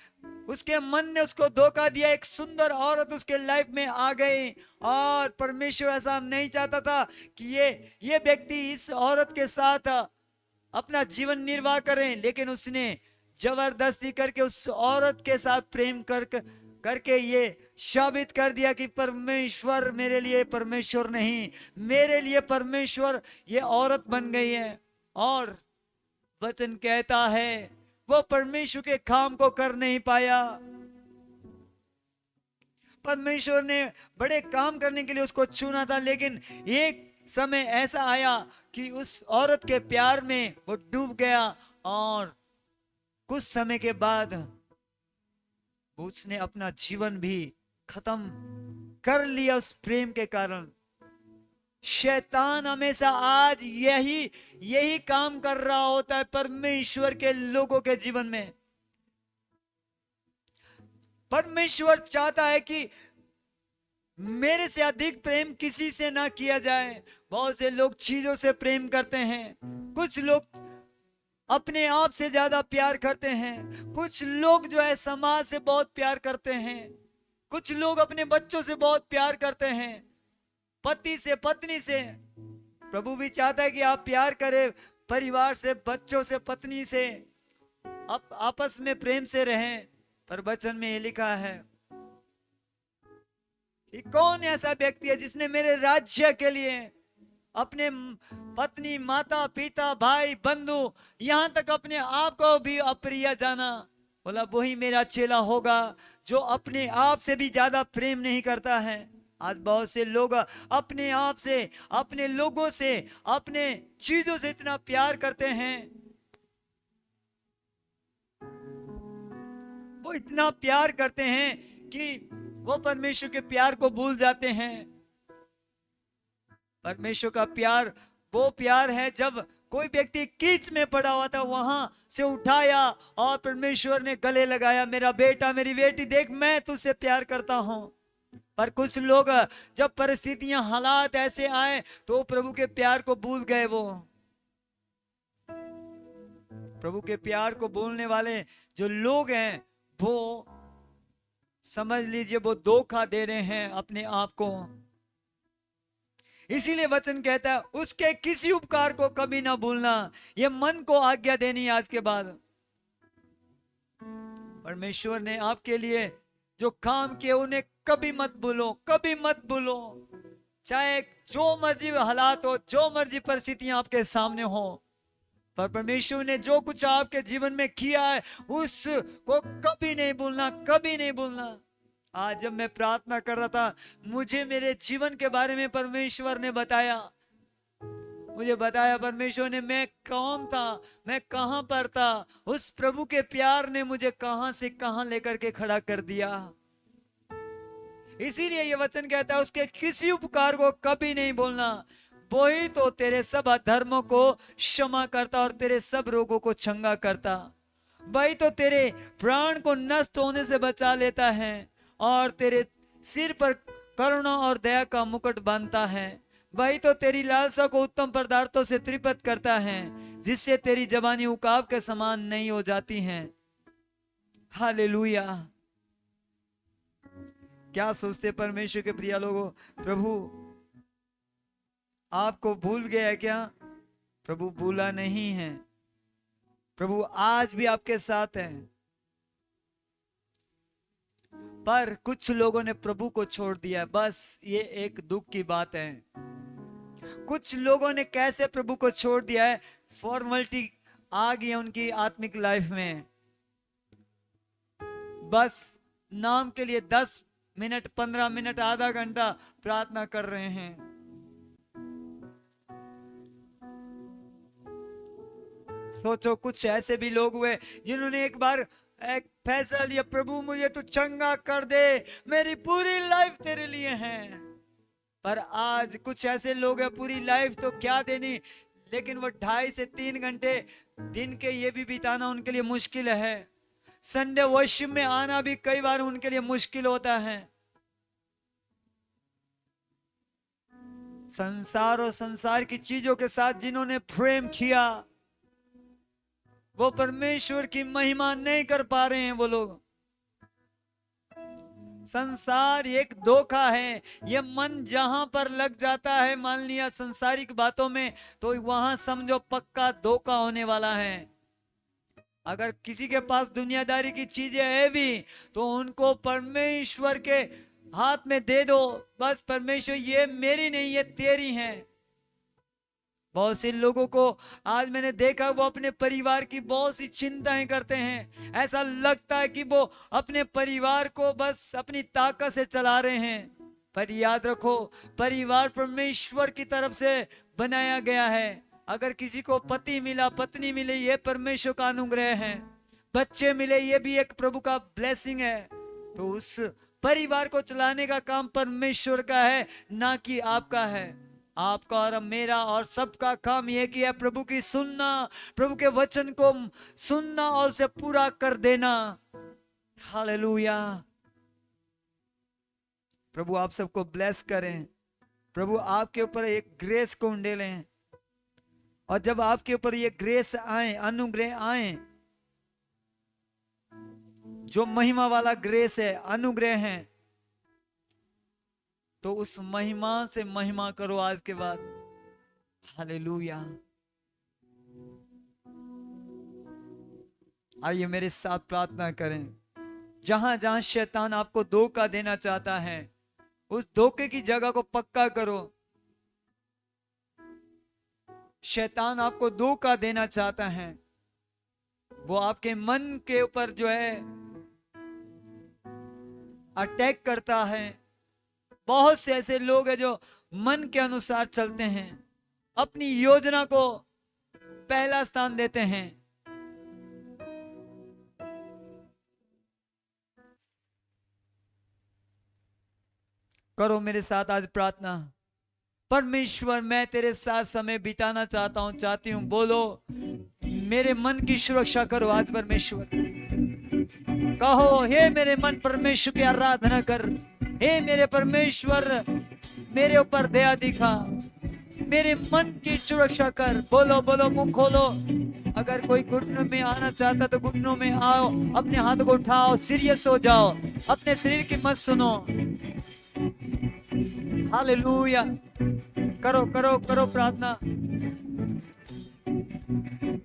उसके मन ने उसको धोखा दिया। एक सुंदर औरत उसके लाइफ में आ गई और परमेश्वर ऐसा नहीं चाहता था कि ये व्यक्ति इस औरत के साथ अपना जीवन निर्वाह करें, लेकिन उसने जबरदस्ती करके उस औरत के साथ प्रेम करके ये साबित कर दिया कि परमेश्वर मेरे लिए परमेश्वर नहीं, मेरे लिए परमेश्वर ये औरत बन गई है। और वचन कहता है वो परमेश्वर के काम को कर नहीं पाया। परमेश्वर ने बड़े काम करने के लिए उसको चुना था, लेकिन एक समय ऐसा आया कि उस औरत के प्यार में वो डूब गया और कुछ समय के बाद उसने अपना जीवन भी खत्म कर लिया उस प्रेम के कारण। शैतान हमेशा आज यही काम कर रहा होता है परमेश्वर के लोगों के जीवन में। परमेश्वर चाहता है कि मेरे से अधिक प्रेम किसी से ना किया जाए। बहुत से लोग चीजों से प्रेम करते हैं, कुछ लोग अपने आप से ज्यादा प्यार करते हैं, कुछ लोग जो है समाज से बहुत प्यार करते हैं, कुछ लोग अपने बच्चों से बहुत प्यार करते हैं, पति से, पत्नी से। प्रभु भी चाहता है कि आप प्यार करें परिवार से, बच्चों से, पत्नी से, आप आपस में प्रेम से रहें। पर वचन में ये लिखा है कि कौन ऐसा व्यक्ति है जिसने मेरे राज्य के लिए अपने पत्नी, माता, पिता, भाई, बंधु, यहां तक अपने आप को भी अप्रिय जाना। बोला वही मेरा चेला होगा जो अपने आप से भी ज्यादा प्रेम नहीं करता है। आज बहुत से लोग अपने आप से, अपने लोगों से, अपने चीजों से इतना प्यार करते हैं, वो इतना प्यार करते हैं कि वो परमेश्वर के प्यार को भूल जाते हैं। परमेश्वर का प्यार वो प्यार है जब कोई व्यक्ति कीच में पड़ा हुआ था, वहां से उठाया और परमेश्वर ने गले लगाया, मेरा बेटा, मेरी बेटी, देख मैं तुझसे प्यार करता हूं। पर कुछ लोग जब परिस्थितियां, हालात ऐसे आए तो प्रभु के प्यार को भूल गए। वो प्रभु के प्यार को भूलने वाले जो लोग हैं, वो समझ लीजिए वो धोखा दे रहे हैं अपने आप को। इसीलिए वचन कहता है उसके किसी उपकार को कभी ना भूलना। ये मन को आज्ञा देनी है आज के बाद। परमेश्वर ने आपके लिए जो काम किए उन्हें कभी मत भूलो, कभी मत भूलो। चाहे जो मर्जी हालात हो, जो मर्जी परिस्थितियां आपके सामने हो, पर परमेश्वर ने जो कुछ आपके जीवन में किया है उसको कभी नहीं भूलना, कभी नहीं भूलना। आज जब मैं प्रार्थना कर रहा था, मुझे मेरे जीवन के बारे में परमेश्वर ने बताया, मुझे बताया परमेश्वर ने मैं कौन था, मैं कहां पर था। उस प्रभु के प्यार ने मुझे कहां से कहां लेकर के खड़ा कर दिया। इसीलिए ये वचन कहता है उसके किसी उपकार को कभी नहीं भूलना। वही तो तेरे सब अधर्मों को क्षमा करता और तेरे सब रोगों को चंगा करता। वही तो तेरे प्राण को नष्ट होने से बचा लेता है और तेरे सिर पर करुणा और दया का मुकुट बांधता है। वही तो तेरी लालसा को उत्तम पदार्थों से तृप्त करता है, जिससे तेरी जवानी उकाब के समान नहीं हो जाती है। हालेलुया। क्या सोचते परमेश्वर के प्रिय लोगों, प्रभु आपको भूल गया क्या? प्रभु भूला नहीं है। प्रभु आज भी आपके साथ है। पर कुछ लोगों ने प्रभु को छोड़ दिया। बस ये एक दुख की बात है। कुछ लोगों ने कैसे प्रभु को छोड़ दिया है? फॉर्मेलिटी आ गई है उनकी आत्मिक लाइफ में। बस नाम के लिए 10 मिनट, 15 मिनट, आधा घंटा प्रार्थना कर रहे हैं। सोचो कुछ ऐसे भी लोग हुए जिन्होंने एक बार एक फैसला लिया, प्रभु मुझे तू चंगा कर दे, मेरी पूरी लाइफ तेरे लिए है। पर आज कुछ ऐसे लोग हैं, पूरी लाइफ तो क्या देनी, लेकिन वो 2.5 से 3 घंटे दिन के ये भी बिताना उनके लिए मुश्किल है। संडे वर्शिप में आना भी कई बार उनके लिए मुश्किल होता है। संसार और संसार की चीजों के साथ जिन्होंने प्रेम किया, वो परमेश्वर की महिमा नहीं कर पा रहे हैं। वो लोग, संसार एक धोखा है। ये मन जहां पर लग जाता है, मान लिया संसारिक बातों में, तो वहां समझो पक्का धोखा होने वाला है। अगर किसी के पास दुनियादारी की चीजें है भी, तो उनको परमेश्वर के हाथ में दे दो, बस परमेश्वर ये मेरी नहीं ये तेरी है। बहुत से लोगों को आज मैंने देखा वो अपने परिवार की बहुत सी चिंताएं करते हैं। ऐसा लगता है कि वो अपने परिवार को बस अपनी ताकत से चला रहे हैं, पर याद रखो परिवार परमेश्वर की तरफ से बनाया गया है। अगर किसी को पति मिला, पत्नी मिले, ये परमेश्वर का अनुग्रह है। बच्चे मिले, ये भी एक प्रभु का ब्लेसिंग है। तो उस परिवार को चलाने का काम परमेश्वर का है, ना कि आपका है। आपका और मेरा और सबका काम यह कि है प्रभु की सुनना, प्रभु के वचन को सुनना और उसे पूरा कर देना। हालेलुया। प्रभु आप सबको ब्लेस करें। प्रभु आपके ऊपर एक ग्रेस को उंडेलें, और जब आपके ऊपर ये ग्रेस आए, अनुग्रह आए, जो महिमा वाला ग्रेस है, अनुग्रह है, तो उस महिमा से महिमा करो आज के बाद। हालेलुया। आइए मेरे साथ प्रार्थना करें। जहां जहां शैतान आपको धोखा देना चाहता है, उस धोखे की जगह को पक्का करो। शैतान आपको धोखा देना चाहता है, वो आपके मन के ऊपर जो है अटैक करता है। बहुत से ऐसे लोग हैं जो मन के अनुसार चलते हैं, अपनी योजना को पहला स्थान देते हैं। करो मेरे साथ आज प्रार्थना। परमेश्वर मैं तेरे साथ समय बिताना चाहता हूं, चाहती हूं। बोलो मेरे मन की सुरक्षा करो आज परमेश्वर। कहो हे मेरे मन परमेश्वर की आराधना कर। हे मेरे परमेश्वर मेरे ऊपर दया दिखा, मेरे मन की सुरक्षा कर। बोलो बोलो, मुंह खोलो। अगर कोई घुटनों में आना चाहता तो घुटनों में आओ, अपने हाथ को उठाओ, सीरियस हो जाओ, अपने शरीर की मत सुनो। हालेलुया। करो करो करो प्रार्थना।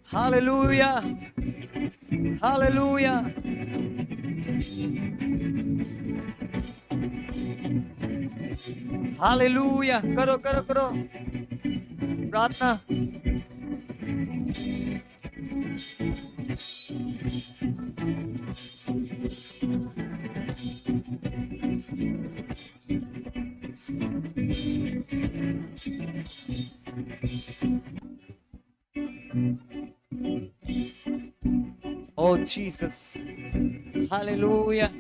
Hallelujah hallelujah. हालेलुया। करो करो करो प्रार्थना। Oh Jesus. Hallelujah.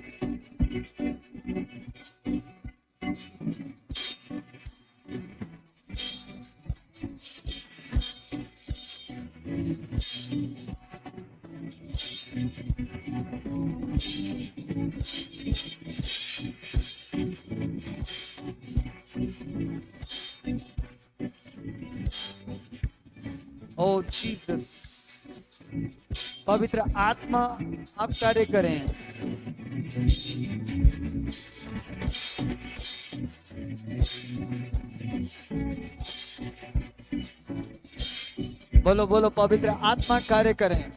Oh Jesus. पवित्र आत्मा आप कार्य करें। बोलो बोलो, पवित्र आत्मा कार्य करें।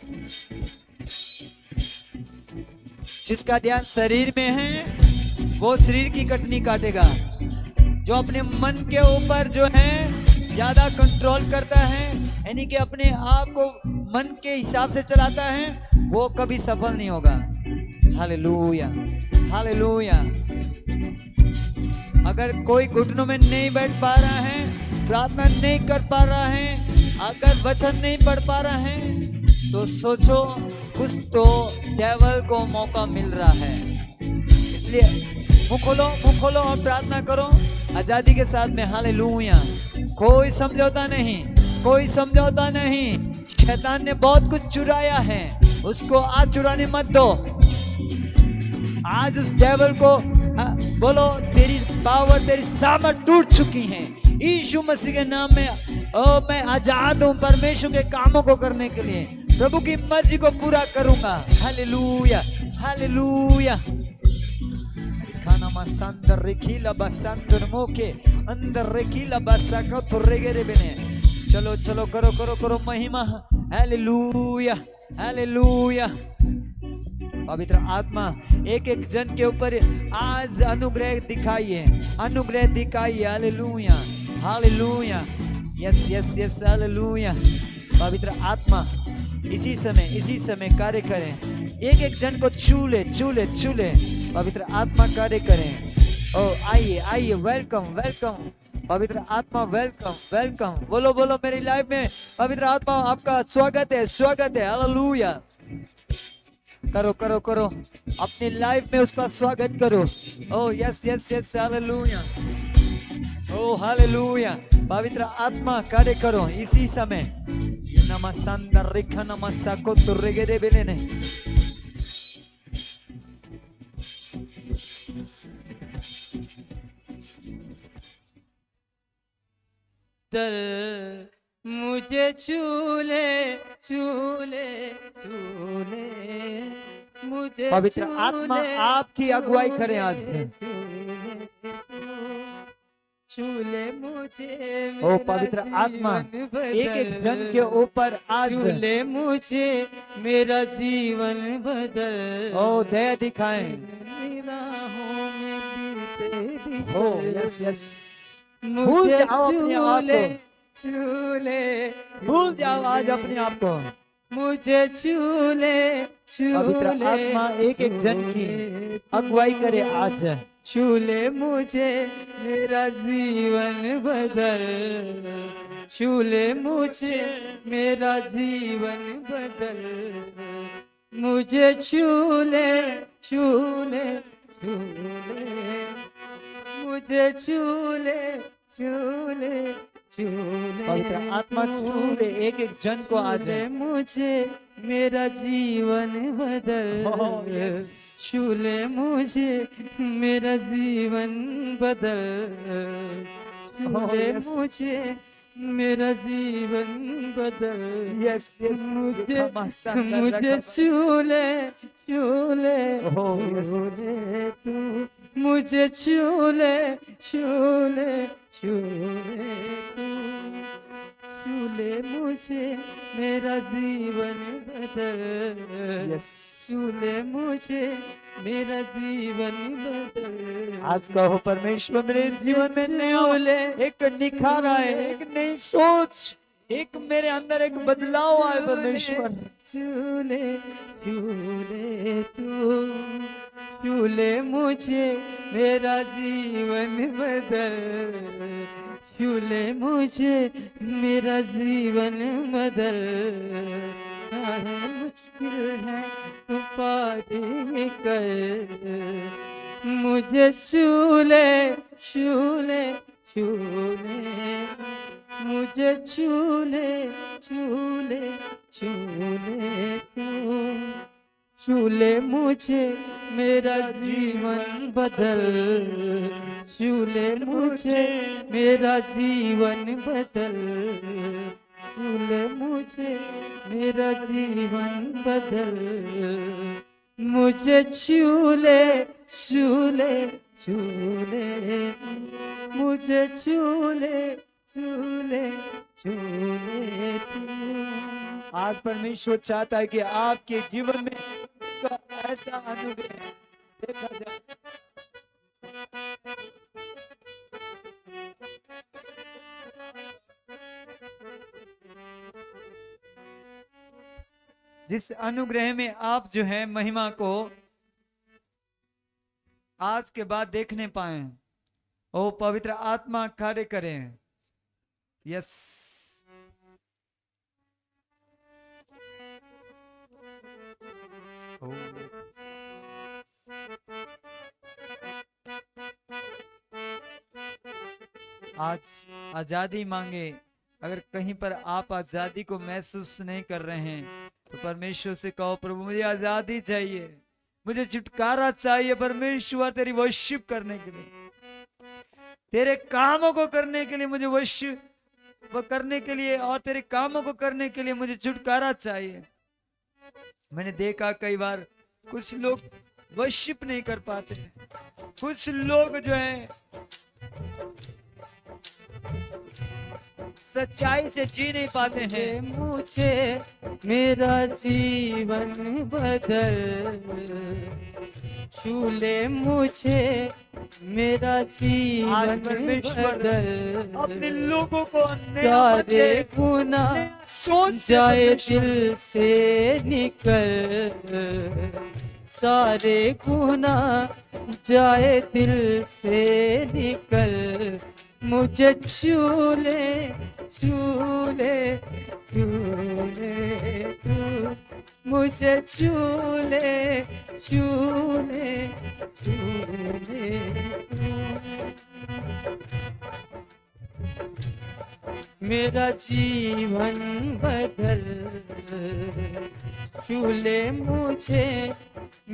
जिसका ध्यान शरीर में है वो शरीर की कटनी काटेगा। जो अपने मन के ऊपर जो है ज्यादा कंट्रोल करता है, यानी कि अपने आप को मन के हिसाब से चलाता है, वो कभी सफल नहीं होगा। Hallelujah hallelujah. अगर कोई घुटनों में नहीं बैठ पा रहा है, प्रार्थना नहीं कर पा रहा है, अगर वचन नहीं पढ़ पा रहा है, तो सोचो कुछ तो डेविल को मौका मिल रहा है। इसलिए मुंह खोलो और प्रार्थना करो आजादी के साथ में। हालेलुया। कोई समझौता नहीं, कोई समझौता नहीं। शैतान ने बहुत कुछ चुराया है, उसको आज चुराने मत दो। आज उस डेविल को बोलो तेरी पावर, तेरी सामर्थ टूट चुकी है। यीशु मसीह के नाम में मैं आजाद हूं परमेश्वर के कामों को करने के लिए। प्रभु की मर्जी को पूरा करूंगा। Hallelujah hallelujah. खाना मसंदर रेखीला बसंदर मोके अंदर रेखीला बसका तो रेगेरे बने। चलो चलो करो करो करो महिमा। Hallelujah hallelujah. पवित्र आत्मा एक एक जन के ऊपर आज अनुग्रह दिखाइए, अनुग्रह दिखाइए। Hallelujah, hallelujah, yes yes yes, hallelujah. पवित्र आत्मा इसी समय कार्य करें, एक एक जन को छू ले, छू ले, छू ले। पवित्र आत्मा कार्य करें। ओ आइए आइए, वेलकम वेलकम पवित्र आत्मा, वेलकम वेलकम। बोलो बोलो, मेरी लाइफ में पवित्र आत्मा आपका स्वागत है, स्वागत है। हालेलुया। करो करो करो, अपनी लाइफ में उसका स्वागत करो। Oh yes yes yes, hallelujah, oh hallelujah. पवित्र आत्मा कार्य करो इसी समय। नमस्कार रिखा नमस्को तुर्रेगे बेलेने। दल मुझे चूले चूले चूले, मुझे पवित्र आत्मा आपकी अगुवाई करें आज। चूले मुझे, ओ पवित्र आत्मा एक एक जन के ऊपर आज। चूले मुझे, मेरा जीवन बदल। ओ दया दिखाएं। ओ यस यस, भूल जाओ अपने आप को, चूले भूल जाओ आज अपने आप को। मुझे चूले पवित्र चूले, आत्मा एक एक जन की अगुवाई करे आज। चूले मुझे, मेरा जीवन बदल। चूले मुझे, मेरा जीवन बदल। मुझे चूले चूले चूले, मुझे चूले चूले चूले। पवित्र आत्मा चूले एक एक जन को आज। मुझे, मेरा जीवन बदल। Oh, yes. चूले मुझे, मेरा जीवन बदल। चूले yes. मुझे, मेरा जीवन बदल। यस यस, मुझे चूले चूले Oh, yes. चूले तू, मुझे चूले चूले चूले तू। चूले मुझे, मेरा जीवन बदल। यस, चूले मुझे, मेरा जीवन बदल। आज कहो परमेश्वर मेरे जीवन में नया एक निखार आए, एक नई सोच, एक मेरे अंदर एक बदलाव आए परमेश्वर। चूले चूले तू, चूले मुझे, मेरा जीवन बदल। चूले मुझे, मेरा जीवन बदल। मुश्किल है तो पारी कर, मुझे चूले चूले चूले, मुझे चूले चूले चूले तू। चूले मुझे, मेरा जीवन बदल। चूले मुझे, मेरा जीवन बदल। चूले मुझे, मेरा जीवन बदल। मुझे चूले चूले चूले, मुझे चूले चूले चूले तू। आज परमेश्वर चाहता है कि आपके जीवन में का ऐसा अनुग्रह देखा जाए। जिस अनुग्रह में आप जो है महिमा को आज के बाद देखने पाए, ओ पवित्र आत्मा कार्य करें। यस, आज आजादी मांगे। अगर कहीं पर आप आजादी को महसूस नहीं कर रहे हैं तो परमेश्वर से कहो, प्रभु मुझे आजादी चाहिए, मुझे छुटकारा चाहिए परमेश्वर, तेरी वर्शिप करने के लिए, तेरे कामों को करने के लिए, मुझे वर्शिप करने के लिए और तेरे कामों को करने के लिए मुझे छुटकारा चाहिए। मैंने देखा कई बार कुछ लोग वर्शिप नहीं कर पाते, कुछ लोग जो है सच्चाई से जी नहीं पाते हैं। मुझे मेरा जीवन बदल, छू ले मुझे मेरा आज जीवन परमेश्वर बदल, अपने लोगों को सारे गुनाह सोच से जाए परमेश्वर दिल से निकल, सारे गुनाह जाए दिल से निकल, मुझे छू ले छू ले छू ले तू, मुझे छू ले छू ले छू ले तू। मेरा जीवन बदल, छू ले मुझे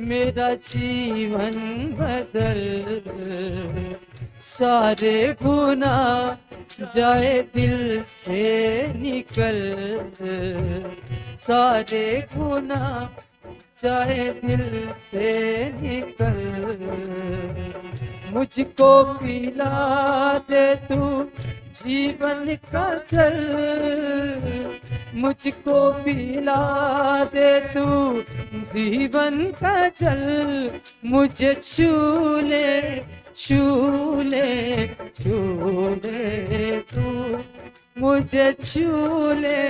मेरा जीवन बदल, सारे गुनाह जाए दिल से निकल, सारे गुनाह जाए दिल से निकल, मुझको पिला दे तू जीवन का जल, मुझको पिला दे तू जीवन का जल, मुझे छू ले छू ले छू ले तू, मुझे छू ले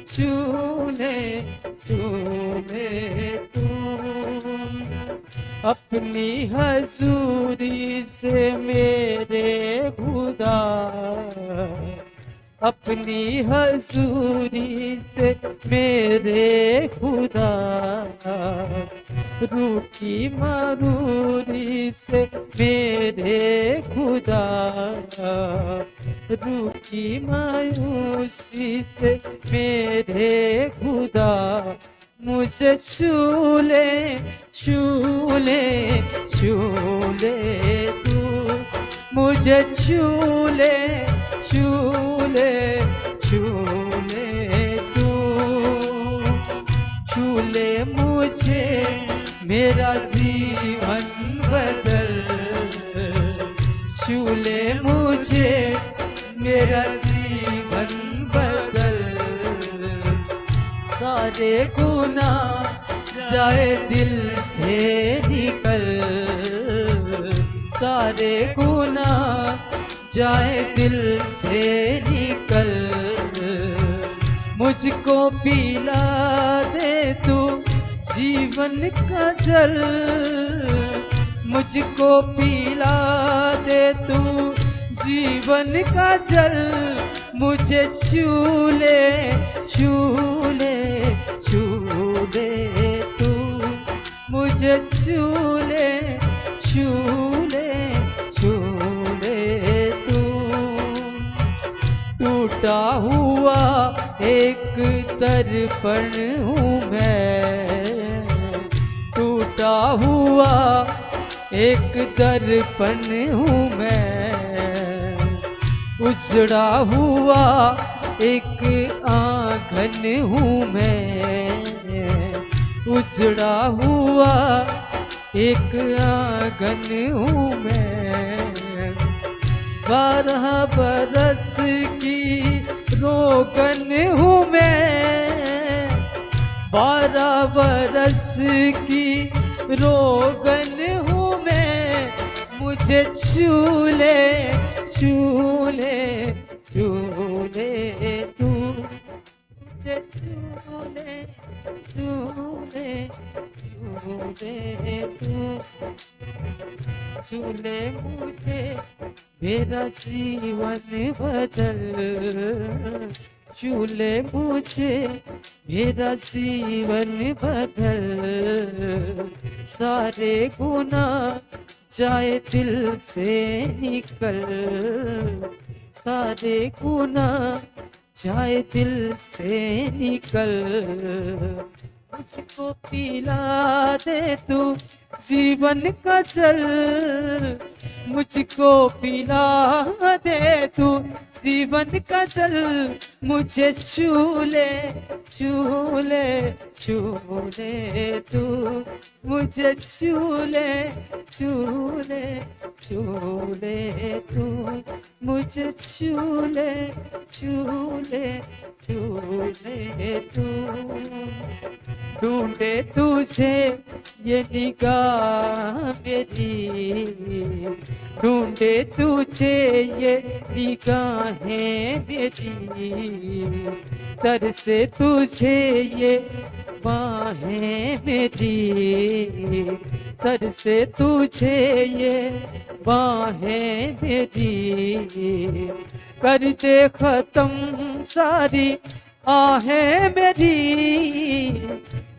छू ले छू ले तू। अपनी हजूरी से मेरे खुदा, अपनी हजूरी से मेरे खुदा, रूठी मरूरी से मेरे खुदा, रूठी मायूसी से मेरे खुदा, मुझे छू ले छू ले छू ले तू, मुझे छू ले छू ले छू ले तू, छू ले मुझे मेरा जीवन बदल, छू ले मुझे मेरा जीवन बदल, सारे गुनाह जाए दिल से निकल, सारे गुनाह जाए दिल से निकल, मुझको पिला दे तू जीवन का जल, मुझको पिला दे तू जीवन का जल, मुझे छू ले छू ले छू ले तू, मुझे छू ले छू ले छू ले तू। टूटा हुआ एक दर्पण हूँ मैं, टूटा हुआ एक दर्पण हूँ मैं, उजड़ा हुआ एक आंगन हूँ मैं, उजड़ा हुआ एक आंगन हूँ मैं, 12 बरस की रोगन हूँ मैं, 12 बरस की रोगन हूँ मैं, मुझे छू ले छू ले छू ले तू, मुझे छू ले छू ले छू ले तू, छू ले मुझे मेरा जीवन बदल, छू ले मुझे मेरा जीवन बदल, सारे गुनाह जाए दिल से निकल, सारे गुनाह जाए दिल से निकल, मुझको पिला दे तू जीवन का जल, मुझको पिला दे तू जीवन का जल, मुझे छू ले छू ले छू ले तू, मुझे छू ले छू ले छू ले तू, मुझे छू ले छू ले छू ले तू। ढूंढे तुझे ये निगाह मेरी, ढूंढे तुझे ये निगाहें मेरी, तरसे तुझे ये बाहें मेरी, तरसे तुझे ये बाहें मेरी, कर दे खत्म सारी आहें मेरी,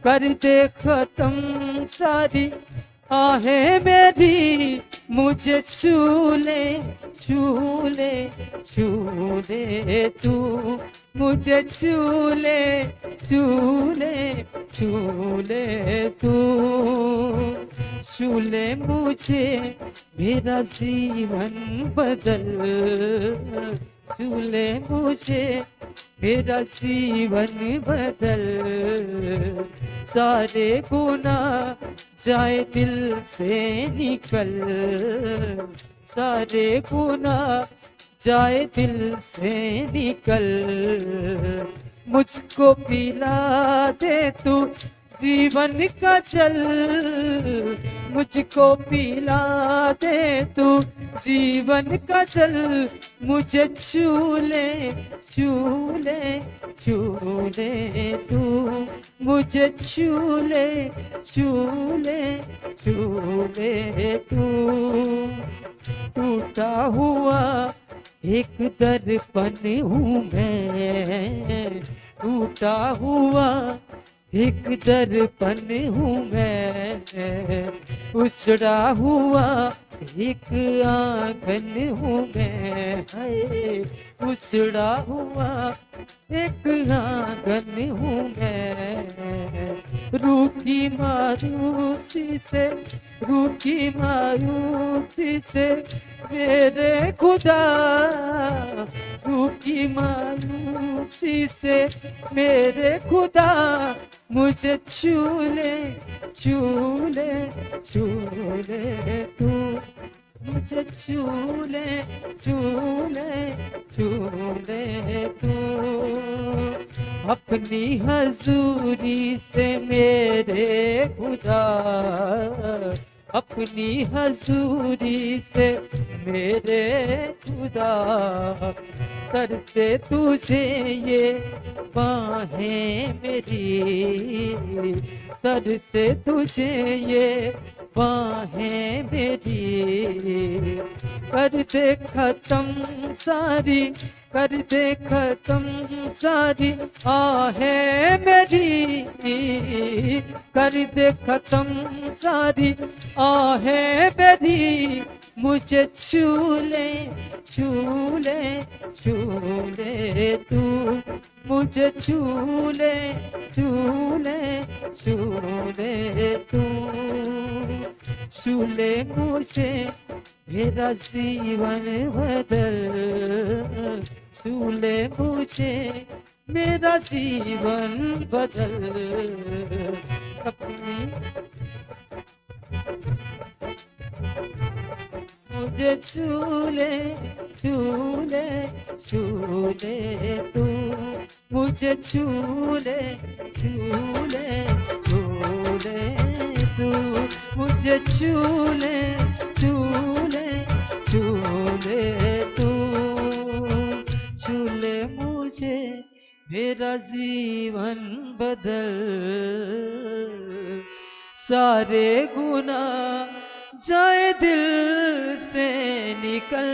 कर दे खत्म सारी आहें मेरी, मुझे छू ले छू ले छू ले तू, मुझे छू ले छू ले छू ले तू, छू ले मुझे मेरा जीवन बदल, छू ले मुझे मेरा जीवन बदल, सारे गुनाह जाए दिल से निकल, सारे गुनाह जाए दिल से निकल, मुझको पिला दे तू जीवन का जल, मुझको पिला दे तू जीवन का जल, मुझे छू ले छू ले छू ले तू, मुझे छू ले छू ले छू ले तू। टूटा हुआ एक दर्पण हूँ मैं, टूटा हुआ एक दर्पण हूँ मैं, उजड़ा हुआ एक आंगन हूँ मैं, हाय उजड़ा हुआ एक आंगन हूँ मैं, रूठी मायूसी से, रूठी मायूसी से मेरे खुदा, रूठी मायूसी से मेरे खुदा, मुझे छू ले छू ले छू ले तू, मुझे छू ले छू ले छू ले तू, अपनी हजूरी से मेरे खुदा, अपनी हजूरी से मेरे खुदा, तरसे तुझे ये बाहें मेरी, तरसे तुझे ये बाहें मेरी, कर दे खत्म सारी, कर दे खत्म सारी आहें मेरी, कर दे खत्म सारी आहें मेरी, मुझे छू ले छू ले छू ले तू, मुझे छू ले छू ले छू ले तू, छू ले मुझे मेरा जीवन बदल, छू ले मुझे मेरा जीवन बदल, अपनी मुझे छू ले छू ले छू ले तू, मुझे छू ले छू ले छू ले तू, मुझे छू ले छू ले छू ले तू, छू ले मुझे मेरा जीवन बदल, सारे गुनाह जाए दिल से निकल,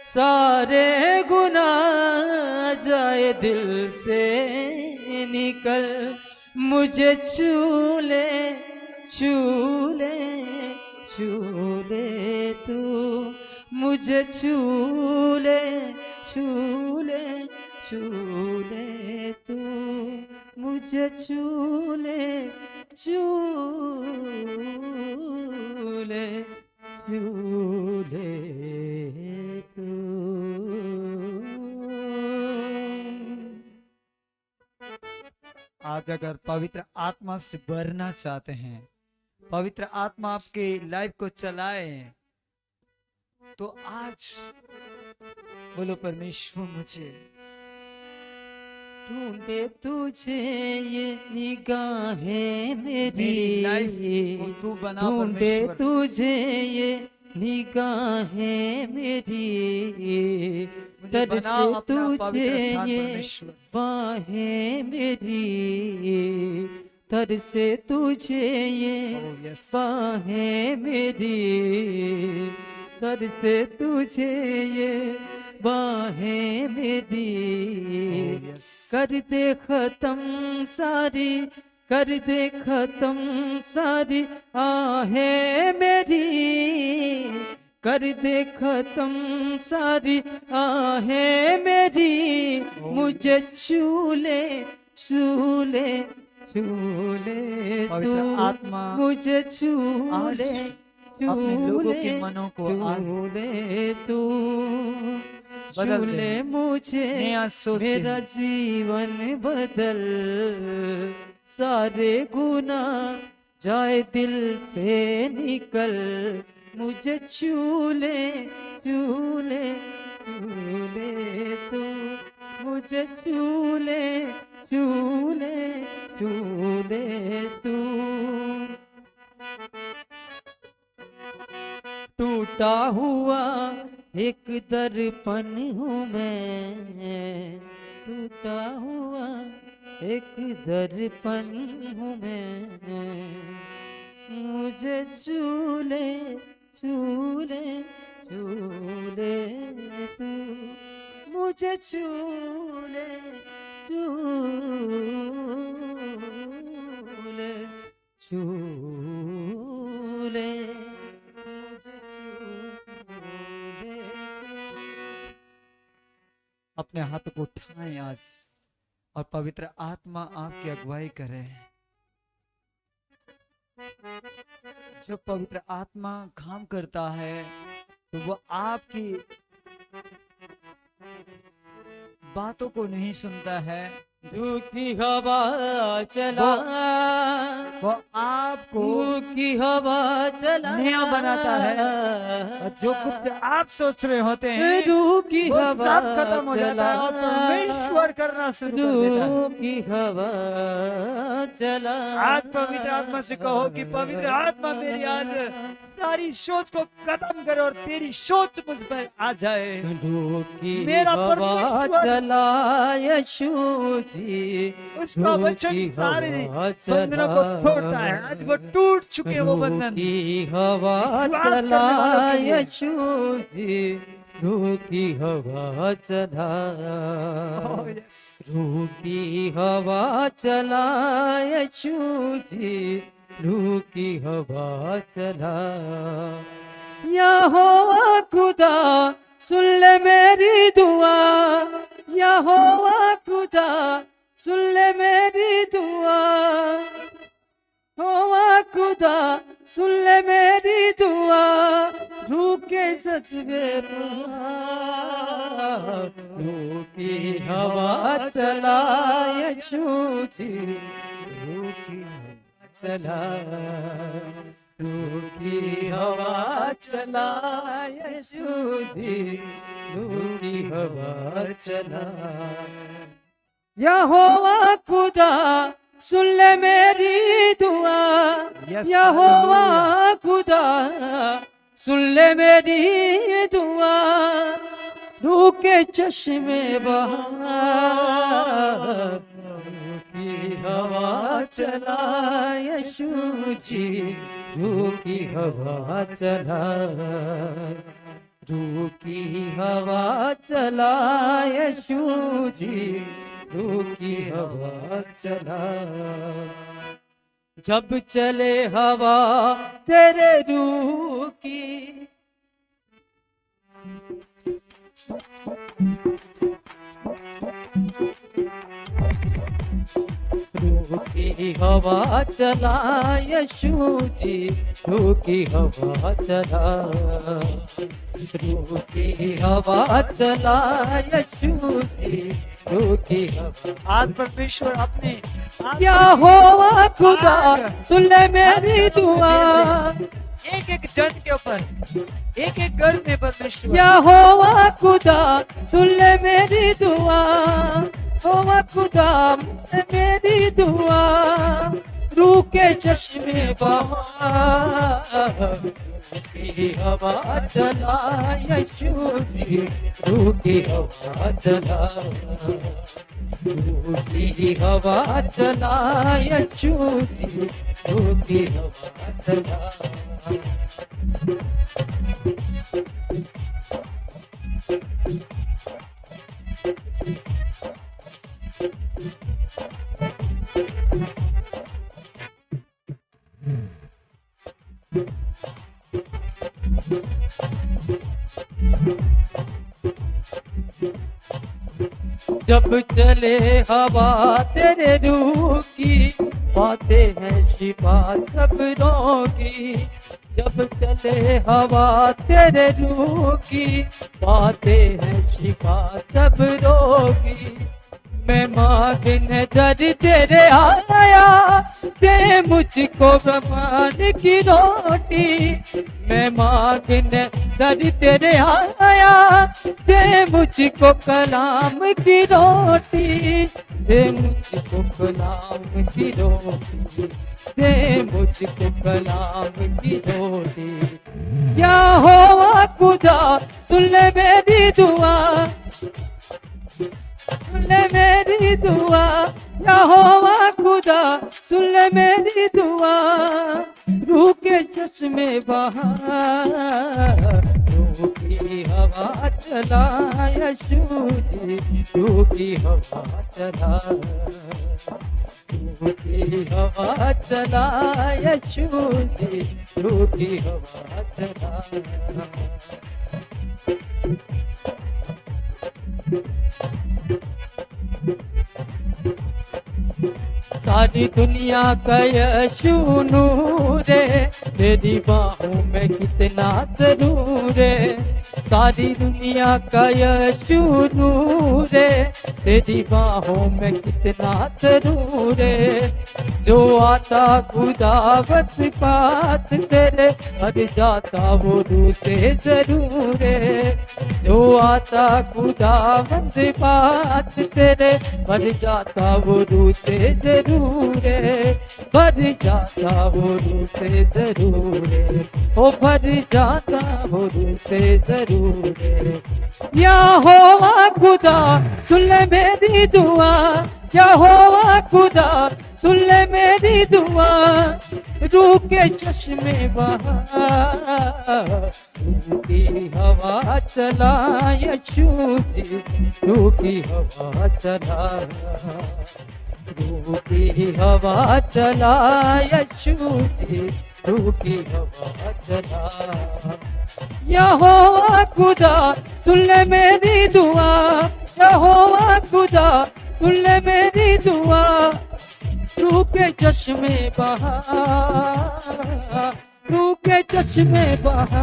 सारे गुनाह जाए दिल से निकल, मुझे छू ले छू ले छू ले तू, मुझे छू ले छू ले छू ले तू, मुझे मुझे छूले छूले छूले तू। आज अगर पवित्र आत्मा से भरना चाहते हैं, पवित्र आत्मा आपके लाइफ को चलाए, तो आज बोलो परमेश्वर मुझे ढूंढे तुझे ये निगाहें मेरी लाइफ को मेरी, तू बना ढूंढे परमेश्वर। तुझे ये निगाहें मेरी, मुझे दर बना से अपना तुझे पवित्र स्थान ये परमेश्वर। बाहें मेरी, दर से तुझे ये Oh, yes. बाहें मेरी, दर से तुझे ये बाहें मेरी। Oh, yes. कर दे खत्म सारी, कर दे खत्म सारी आहें मेरी, कर दे खत्म सारी आहें मेरी। मुझे छूले छूले छूले तू, पवित्र आत्मा मुझे छूले अपने लोगों के मनों को आज छूले तू, बदल दे। छूले मुझे नया सोच दे। मेरा जीवन बदल, सारे गुनाह जाए दिल से निकल। मुझे छूले छूले छूले तू, मुझे छूले छूले छूले तू। टूटा हुआ एक दर्पण हूँ मैं, टूटा हुआ एक दर्पण हूँ मैं। मुझे छूले छूले छूले तू, मुझे छूले छूले छूले अपने हाथों को उठाएं आज और पवित्र आत्मा आपकी अगुवाई करे। जब पवित्र आत्मा काम करता है तो वो आपकी बातों को नहीं सुनता है, रूखी हवा चला, वो आपको रूखी हवा चला नया बनाता है। और जो कुछ आप सोच रहे होते हैं रूखी वो हवा सब खत्म हो जाता है और परमेश्वर करना शुरू कर देता है। रूखी हवा चला। आज पवित्र आत्मा से कहो कि पवित्र आत्मा मेरी आज सारी सोच को खत्म करे और तेरी सोच मुझ पर आ जाए। रूखी मेरा हवा परमेश्वर चला यीशु जी, उसका वचन सारे बंधनों को तोड़ता है। आज वो टूट चुके हैं वो बंधन। रूखी हवा विश्वास करने चला वालों के लिए। यीशु जी, रूखी हवा चला, Oh, yes. रूखी हवा चला यीशु जी, रूखी हवा चला। यहोवा खुदा सुन ले मेरी दुआ, यहोवा खुदा सुन ले मेरी दुआ, यहोवा खुदा सुन ले मेरी दुआ। रूके सच में रूकी हवा चला यीशु जी, रूकी हवा चला, रूकी हवा चला यीशु जी, रूकी हवा चला। यहोवा खुदा सुन ले मेरी दुआ, Yes, यहोवा खुदा सुन ले मेरी दुआ। रूके चश्मे बहा, रूकी हवा चला यीशु जी, रूकी हवा चला, रूकी हवा चला यीशु जी, रूकी हवा चला। जब चले हवा तेरे रूह की, रूह हवा चला यीशु जी, रूह की हवा चला, रूह की हवा चला यीशु जी, रूह की हवा। आज परमेश्वर अपने यहोवा खुदा सुन ले मेरी दुआ, एक एक जन के ऊपर, एक एक घर में परमेश्वर यहोवा खुदा सुन ले मेरी दुआ, यहोवा खुदा सुन ले मेरी दुआ, रूह के चश्मे बहा, की हवा चला यीशु जी, रूह की हवा चला, रूह की हवा चला यीशु जी, रूह की हवा चला। जब चले हवा तेरे रूह की, बातें हैं शिफा सब रोगी, जब चले हवा तेरे रूह की, बातें हैं शिफा सब रोगी। मैं मांगने दर तेरे आया, दे मुझको ब्रह्मांड की रोटी, मैं मांगने दर तेरे आया, दे मुझको कलाम की रोटी, दे मुझको कलाम की रोटी, दे मुझको कलाम की रोटी। यहोवा खुदा सुन ले मेरी दुआ, सुन ले मेरी दुआ, यहोवा खुदा सुन ले मेरी दुआ, रूह के चश्मे बहा, रूह की हवा चला यीशु जी, रूह की हवा चला, रूह की हवा चला यीशु जी, रूह की हवा चला। सारी दुनिया का यीशु नूर है, तेरी बाहों में कितना जरूर है, सारी दुनिया का यीशु नूर है, तेरी बाहों में कितना जरूर है, जो आता खुदा बस बात तेरे हर जाता वो रूह से जरूर है, जो आता खुदा बस बात तेरे भर जाता वो रूह से जरूर है, भर जाता वो रूह से जरूर है, ओ भर जाता वो रूह से जरूर है। यहोवा खुदा सुन ले मेरी दुआ, यहोवा खुदा सुन ले मेरी दुआ, रूह के चश्मे बहा, रूह की हवा चला यीशु जी, रूह की हवा चला, रूह की हवा चला यीशु जी, रूह की हवा चला। यहोवा खुदा सुन ले मेरी दुआ, यहोवा खुदा सुन ले मेरी दुआ, रूह के चश्मे बहा, रूह के चश्मे बहा,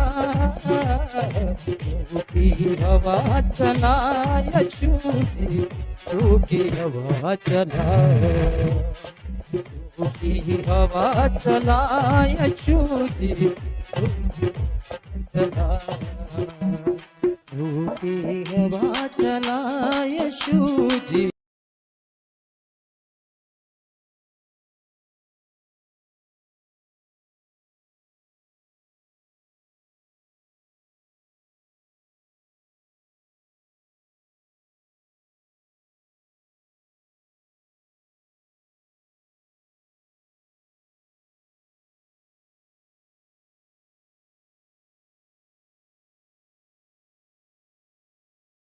रूह की हवा चला यीशु जी, रूह की हवा चला, रूह की हवा चला यीशु जी, चला, रूह की हवा चला यीशु जी।